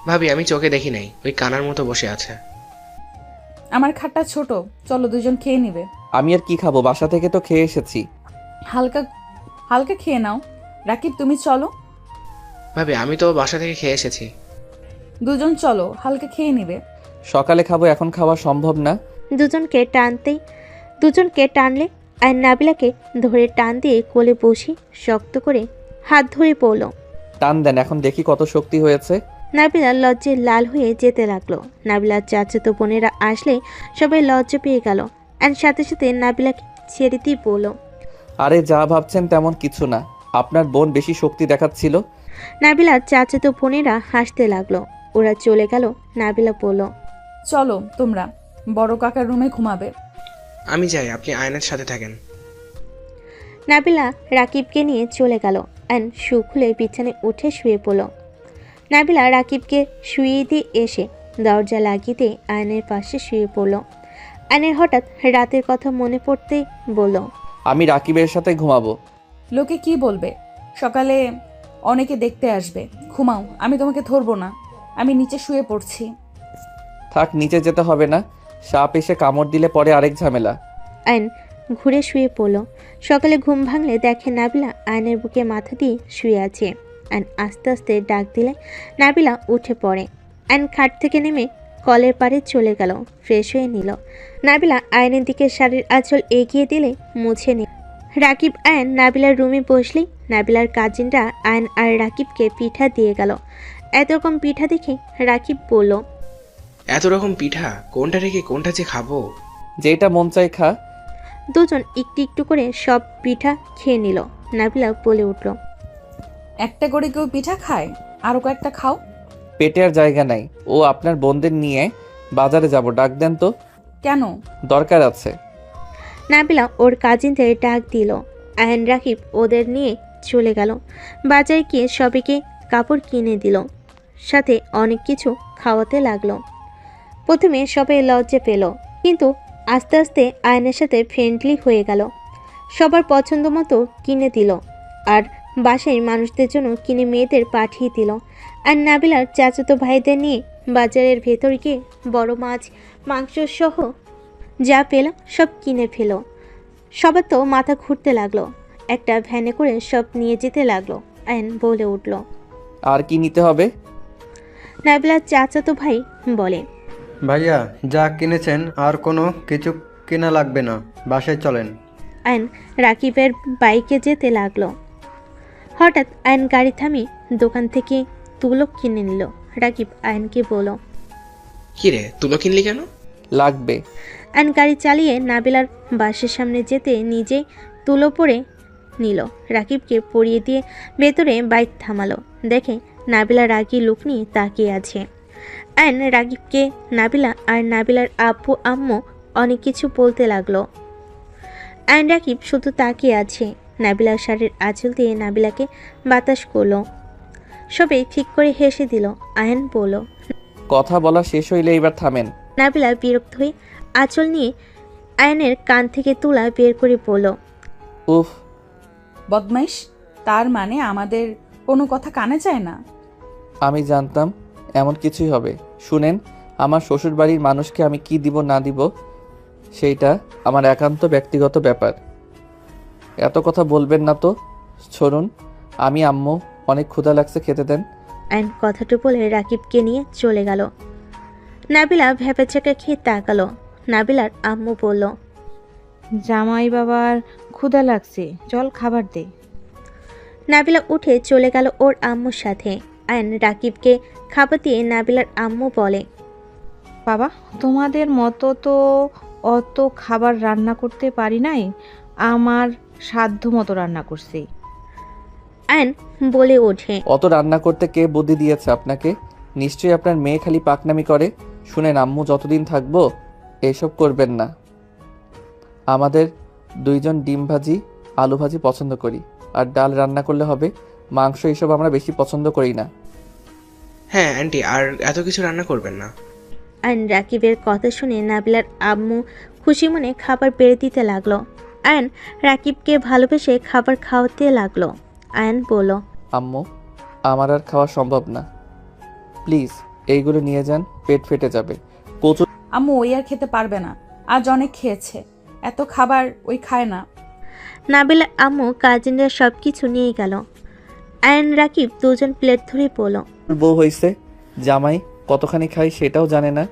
S6: ভাবি, আমি চোখে দেখি নাই, ওই কানার মতো বসে আছে।
S1: আমার খাটটা ছোট, চলো দুজন খেয়ে নিবে।
S2: আমি আর কি খাবো, বাসা থেকে তো খেয়ে এসেছি।
S1: হালকা হালকা খেয়ে নাও। রাকিব তুমি চলো।
S6: ভাবি, আমি তো বাসা থেকে খেয়ে এসেছি।
S1: দুজন চলো, হালকা খেয়ে নিবে।
S2: সকালে খাবো, এখন খাওয়া সম্ভব না।
S3: দুজনকে টানলে আর নাবিলাকে ধরে টান দিয়ে কোলে বসে শক্ত করে হাত ধরে পড়ল।
S2: টান দেন, এখন দেখি কত শক্তি হয়েছে।
S3: নাবিলা লজ্জে লাল হয়ে যেতে লাগলো। নাবিলার চাচাতো বোনেরা আসলে সবাই লজ্জা পেয়ে গেল। আর সাথে সাথে নাবিলাকে ছেড়ে দিয়ে পড়ল,
S2: আরে যা ভাবছেন তেমন কিছু না, আপনার বোন বেশি শক্তি দেখাচ্ছিল।
S3: নাবিলার চাচাতো বোনেরা হাসতে লাগলো। ওরা চলে গেল। নাবিলা বলল,
S1: চলো তোমরা, বড় কাকার রুমে ঘুমাবে।
S6: আমি যাই, আপনি আয়নের সাথে থাকেন।
S3: নাবিলা রাকিবকে নিয়ে চলে গেল। অ্যান শু খুলে বিছানায় উঠে শুয়ে পড়ল। নাবিলা রাকিবকে শুয়ে দিয়ে এসে দরজা লাগিয়ে দিয়ে আয়নের পাশে শুয়ে পড়ল। আয়নের হঠাৎ রাতের কথা মনে পড়তে বলল,
S2: আমি রাকিবের সাথে ঘুমাবো।
S1: লোকে কি বলবে? সকালে অনেকে দেখতে আসবে। ঘুমাও, আমি তোমাকে ধরবো না। আমি নিচে শুয়ে পড়ছি।
S2: থাক, নিচে যেতে হবে না, সাপ এসে কামড় দিলে পরে আরেক ঝামেলা।
S3: আয়ন ঘুরে শুয়ে পড়ল। সকালে ঘুম ভাঙলে দেখে নাবিলা আয়নের বুকে মাথা দিয়ে শুয়ে আছে। আয়ন আস্তে আস্তে ডাক দিলে নাবিলা উঠে পড়ে। আয়ন খাট থেকে নেমে কলের পাড়ে চলে গেল, ফ্রেশ হয়ে নিল। নাবিলা আয়নের দিকে শাড়ির আঁচল এগিয়ে দিলে মুছে নিল। রাকিব আয়ন নাবিলার রুমে বসলেই নাবিলার কাজিনরা আয়ন আর রাকিবকে পিঠা দিয়ে গেল। এত রকম পিঠা দেখে রাকিব বলল,
S6: এত রকম পিঠা, কোনটা রেখে কোনটা যে খাবো?
S2: যেটা মন চাই খা।
S3: দুজন একটু একটু করে সব পিঠা খেয়ে নিল। নাবিলা বলে উঠল,
S1: একটা করে কেউ পিঠা খায়? আরো কয়েকটা খাও।
S2: পেটে আর জায়গা নাই। ও আপনার বোনদের নিয়ে বাজারে যাব, ডাক দেন তো।
S1: কেন?
S2: দরকার আছে।
S3: নাবিলা ওর কাজিনদের ডাক দিল। আয়ন রাকিব ওদের নিয়ে চলে গেল। বাজারে গিয়ে সবাইকে কাপড় কিনে দিল, সাথে অনেক কিছু খাওয়াতে লাগলো। প্রথমে সবাই লজ্জা পেল, কিন্তু আস্তে আস্তে আয়নের সাথে ফ্রেন্ডলি হয়ে গেল। সবার পছন্দ মতো কিনে দিল, আর বাসায় মানুষদের জন্য কিনে মেয়েদের পাঠিয়ে দিল। আর নাবিলার চাচাতো ভাইদের নিয়ে বাজারের ভেতর গিয়ে বড় মাছ, মাংস সহ যা পেল সব কিনে ফেল। সবার তো মাথা ঘুরতে লাগলো। একটা ভ্যানে করে সব নিয়ে যেতে লাগলো। আয়ন বলে উঠল,
S2: আর কি নিতে হবে?
S3: নাবিলার চাচাতো ভাই বলে,
S14: ভাইয়া যা কিনেছেন আর কোনো কিছু কেনা লাগবে না, বাসায় চলেন।
S3: আয়ন রাকিবের বাইকে যেতে লাগলো। হঠাৎ আয়ন গাড়ি থামিয়ে দোকান থেকে তুলো কিনে নিল। রাকিব আয়নকে বলল,
S6: কি রে, তুলো কিনলি কেন?
S2: লাগবে।
S3: আয়ন গাড়ি চালিয়ে নাবিলার বাসের সামনে যেতে নিজে তুলো পরে নিল। রাকিবকে পরিয়ে দিয়ে ভেতরে বাইক থামালো। দেখে নাবিলা রাগী লুক নিয়ে তাকিয়ে আছে। আয়ন রাকিবকে নাবিলা আর নাবিলার আব্বু আম্মু অনেক কিছু বলতে লাগলো। আয়ন রাকিব শুধু তাকিয়ে আছে। নাবিলার শাড়ির আঁচল দিয়ে নাবিলাকে বাতাস করলো। সবাই ঠিক করে হেসে দিল। আয়ন বলল,
S2: কথা বলা শেষ হইলে এবার থামেন।
S3: নাবিলা বিরক্ত হয়ে আঁচল নিয়ে আয়নের কান থেকে তুলা বের করে বলল,
S2: উফ,
S1: বদমাইশ। তার মানে আমাদের কোনো কথা কানে যায় না?
S2: আমি জানতাম এমন কিছুই হবে। শুনেন, আমার শ্বশুরবাড়ির মানুষকে আমি কি দিব না দিব সেইটা আমার একান্ত ব্যক্তিগত ব্যাপার। এত কথা বলবেন না তো। শুনুন, আমি আম্মু, অনেক ক্ষুধা লাগছে, খেতে দেন।
S3: আয়ন কথাটা বলে রাকিবকে নিয়ে চলে গেল। নাবিলা ভ্যাপাচাকা খেয়ে তাকালো। নাবিলার আম্মু বলল,
S11: জামাই বাবার ক্ষুধা লাগছে, চল খাবার দে।
S3: নাবিলা উঠে চলে গেল ওর আম্মুর সাথে। আয়ন রাকিবকে খাবার দিয়ে নাবিলার আম্মু বলে,
S11: বাবা, তোমাদের মতো তো অত খাবার রান্না করতে পারি নাই,
S15: আমার সাধ্য মতো রান্না করছি।
S3: আয়ন বলে ওঠে।
S2: অত রান্না করতে কে বুদ্ধি দিয়েছে আপনাকে? নিশ্চয়ই আপনার মেয়ে খালি পাকনামি করে। শুনেন আম্মু, যতদিন থাকবো এসব করবেন না। আমাদের দুইজন ডিম ভাজি আলু ভাজি পছন্দ করি, আর ডাল রান্না করলে হবে। মাংস এসব আমরা বেশি পছন্দ করি না।
S6: হ্যাঁ আন্টি, আর এত কিছু রান্না করবেন না।
S3: আয়ন রাকিবের কথা শুনে নাবিলার আম্মু খুশি মনে খাবার বেড়ে দিতে লাগলো। আয়ন রাকিবকে ভালোবেসে খাবার খাওয়াতে লাগলো। আয়ন বলল,
S2: আম্মু, আমার আর খাওয়া সম্ভব না, প্লিজ এইগুলো নিয়ে যান, পেট ফেটে যাবে। কচু
S1: আম্মু ওই আর খেতে পারবে না, আজ অনেক খেয়েছে, এত খাবার ওই খায় না।
S3: নাবিলার আম্মু কাজিনরা সব কিছু নিয়ে গেল। আয়ন রাকিব দুজন প্লেট ধরে পড়ল।
S2: বউ হয়েছে, জামাই কতখানি খাই সেটাও জানে না,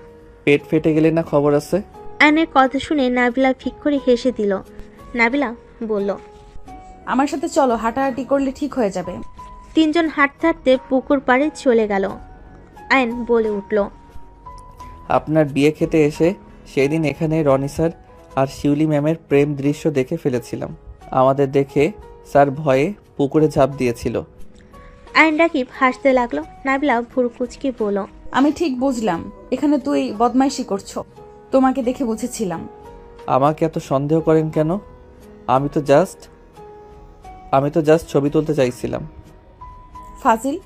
S2: পেট ফেটে গেলে না খবর আছে।
S3: আয়নের কথা শুনে নাবিলা ফিক করে হেসে দিল। নাবিলা বলল,
S1: আমার সাথে চলো, হাঁটাহাঁটি করলে ঠিক হয়ে যাবে।
S3: তিনজন হাঁটতে হাঁটতে পুকুর পাড়ে চলে গেল। আয়ন বলে উঠল,
S2: আপনার বিয়ে খেতে এসে সেদিন এখানে রনি স্যার আর শিউলি ম্যামের প্রেম দৃশ্য দেখে ফেলেছিলাম। আমাদের দেখে স্যার ভয়ে পুকুরে ঝাঁপ দিয়েছিল।
S3: আয়ন রাকিব হাসতে লাগলো। নাবিলা ভুরু কুচকে বলল,
S1: আমি ঠিক বুঝলাম, এখানে তুই বদমাইশি করছো, তোমাকে দেখে বুঝেছিলাম।
S2: আমাকে এত সন্দেহ করেন কেন? আমি তো জাস্ট ছবি তুলতে চাইছিলাম।
S1: ফাজিল।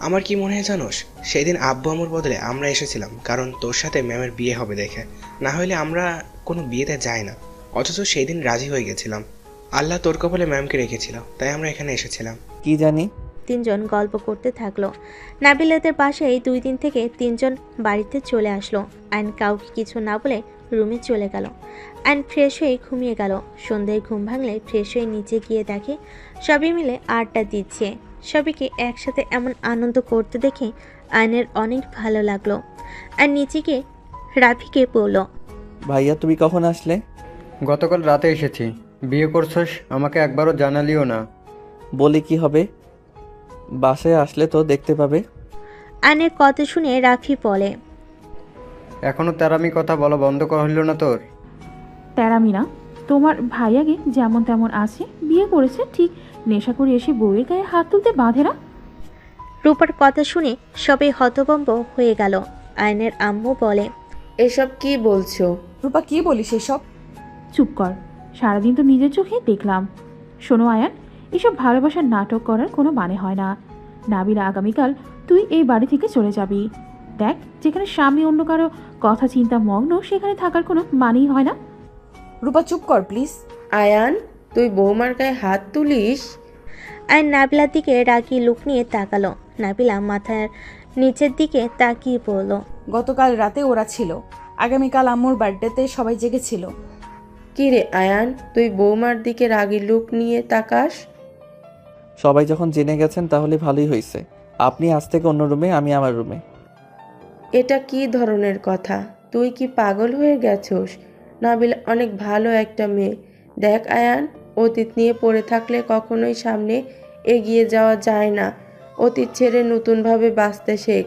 S6: আমার কি মনে হয় জানোস, সেদিন আব্বু আম্মুর বদলে আমরা এসেছিলাম, কারণ তোর সাথে ম্যামের বিয়ে হবে দেখে। না হলে আমরা কোনো বিয়েতে যাই না, অথচ সেই দিন রাজি হয়ে গেছিলাম। আল্লাহ তোর কপালে ম্যামকে রেখেছিল, তাই আমরা এখানে এসেছিলাম।
S2: কি জানি।
S3: তিনজন গল্প করতে থাকলো। নাবিলাদের পাশেই 2 দিন থেকে তিনজন বাড়িতে চলে আসলো। আইন কাউকে কিছু না বলে রুমে চলে গেল। আইন ফ্রেশ হয়ে ঘুমিয়ে গেল। সন্ধ্যায় ঘুম ভাঙলে ফ্রেশ হয়ে নিচে গিয়ে দেখে সবাই মিলে আড্ডা দিচ্ছে। সবাইকে একসাথে এমন আনন্দ করতে দেখে আইনের অনেক ভালো লাগলো। আর নিচে গিয়ে রাফিকে বলল,
S2: ভাইয়া তুমি কখন আসলে?
S14: গতকাল রাতে এসেছি। বিয়ে করছস, আমাকে একবারও জানালিও না।
S2: বলি কি হবে, বাসায় আসলে তো দেখতে পাবে।
S3: আইনের কথা শুনে রাফি বলে,
S14: এখনো তেরামি কথা বলা বন্ধ করা হইল না তোর?
S11: তেরামি না, তোমার ভাইয়াকে যেমন তেমন আছে, বিয়ে করেছে ঠিক, নেশা করে এসে বউয়ের গায়ে হাত তুলতে বাঁধে না।
S3: রূপার কথা শুনে সবাই হতভম্ব হয়ে গেল। আইনের আম্মু বলে,
S4: এসব কি বলছো?
S1: রূপা কি বলিস এসব?
S11: চুপ কর, সারাদিন তো নিজের চোখে দেখলাম। শোনো আয়ান, এসব ভালোবাসার নাটক করার কোনো মানে হয় না। নাবিলা, আগামীকাল তুই এই বাড়ি থেকে চলে যাবি। দেখ, যেখানে স্বামী অন্য কারো কথা চিন্তা মগ্ন, সেখানে থাকার কোনো মানেই হয় না।
S1: রূপা চুপ কর প্লিজ।
S4: আয়ান, তুই বৌমার গায়ে হাত তুলিস?
S3: আয়ন নাবিলার দিকে রাগি লুক নিয়ে তাকালো। নাবিলা মাথার নিচের দিকে তাকিয়ে পড়ল।
S1: গতকাল রাতে ওরা ছিল, আগামীকাল আম্মুর বার্থডেতে সবাই জেগেছিল।
S4: কি রে আয়ান, তুই বৌমার দিকে রাগি লুক নিয়ে তাকাস?
S2: সবাই যখন জেনে গেছেন তাহলে ভালোই হয়েছে। আপনি আজ থেকে অন্য রুমে, আমি আমার রুমে।
S4: এটা কি ধরনের কথা? তুই কি পাগল হয়ে গেছস? নাবিলা অনেক ভালো একটা মেয়ে। দেখ আয়ান, অতীত নিয়ে পড়ে থাকলে কখনোই সামনে এগিয়ে যাওয়া যায় না। অতীত ছেড়ে নতুনভাবে বাঁচতে শেখ।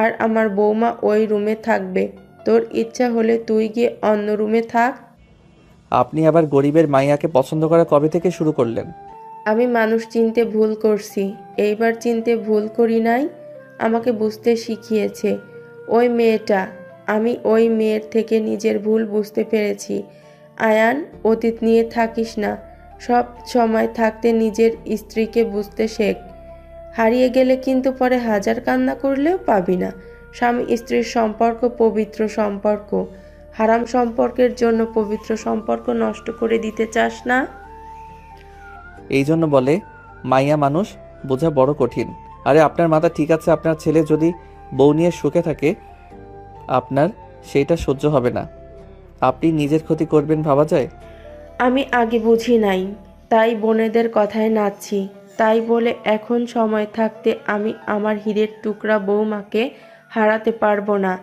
S4: আর আমার বৌমা ওই রুমে থাকবে। তোর ইচ্ছা হলে তুই গিয়ে অন্য রুমে থাক।
S2: আপনি আবার গরিবের মাইয়াকে পছন্দ করা কবে থেকে শুরু করলেন?
S4: আমি মানুষ চিনতে ভুল করছি, এইবার চিনতে ভুল করি নাই। আমাকে বুঝতে শিখিয়েছে ওই মেয়েটা। আমি ওই মেয়ের থেকে নিজের ভুল বুঝতে পেরেছি। আয়ান, অতীত নিয়ে থাকিস না। সব সময় থাকতে নিজের স্ত্রীকে বুঝতে শেখ। হারিয়ে গেলে কিন্তু পরে হাজার কান্না করলেও পাবি না। স্বামী স্ত্রীর সম্পর্ক পবিত্র সম্পর্ক। হারাম সম্পর্কের জন্য পবিত্র সম্পর্ক নষ্ট করে দিতে চাস না।
S2: এই জন্য বলে মাইয়া মানুষ বোঝা বড় কঠিন। আরে আপনার মাথা ঠিক আছে, আপনার ছেলে যদি বউ নিয়ে সুখে থাকে, আপনার সেইটা সহ্য হবে না। আপনি নিজের ক্ষতি করবেন ভাবা যায়?
S4: আমি আগে বুঝি নাই, তাই বোনেদের কথায় নাচছি। তাই বলে এখন সময় থাকতে আমি আমার হীরের টুকরা বৌমাকে হারাতে পারবো না।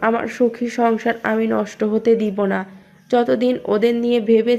S4: আমার সুখী সংসার আমি নষ্ট হতে দিব না। যতদিন ওদের নিয়ে ভেবে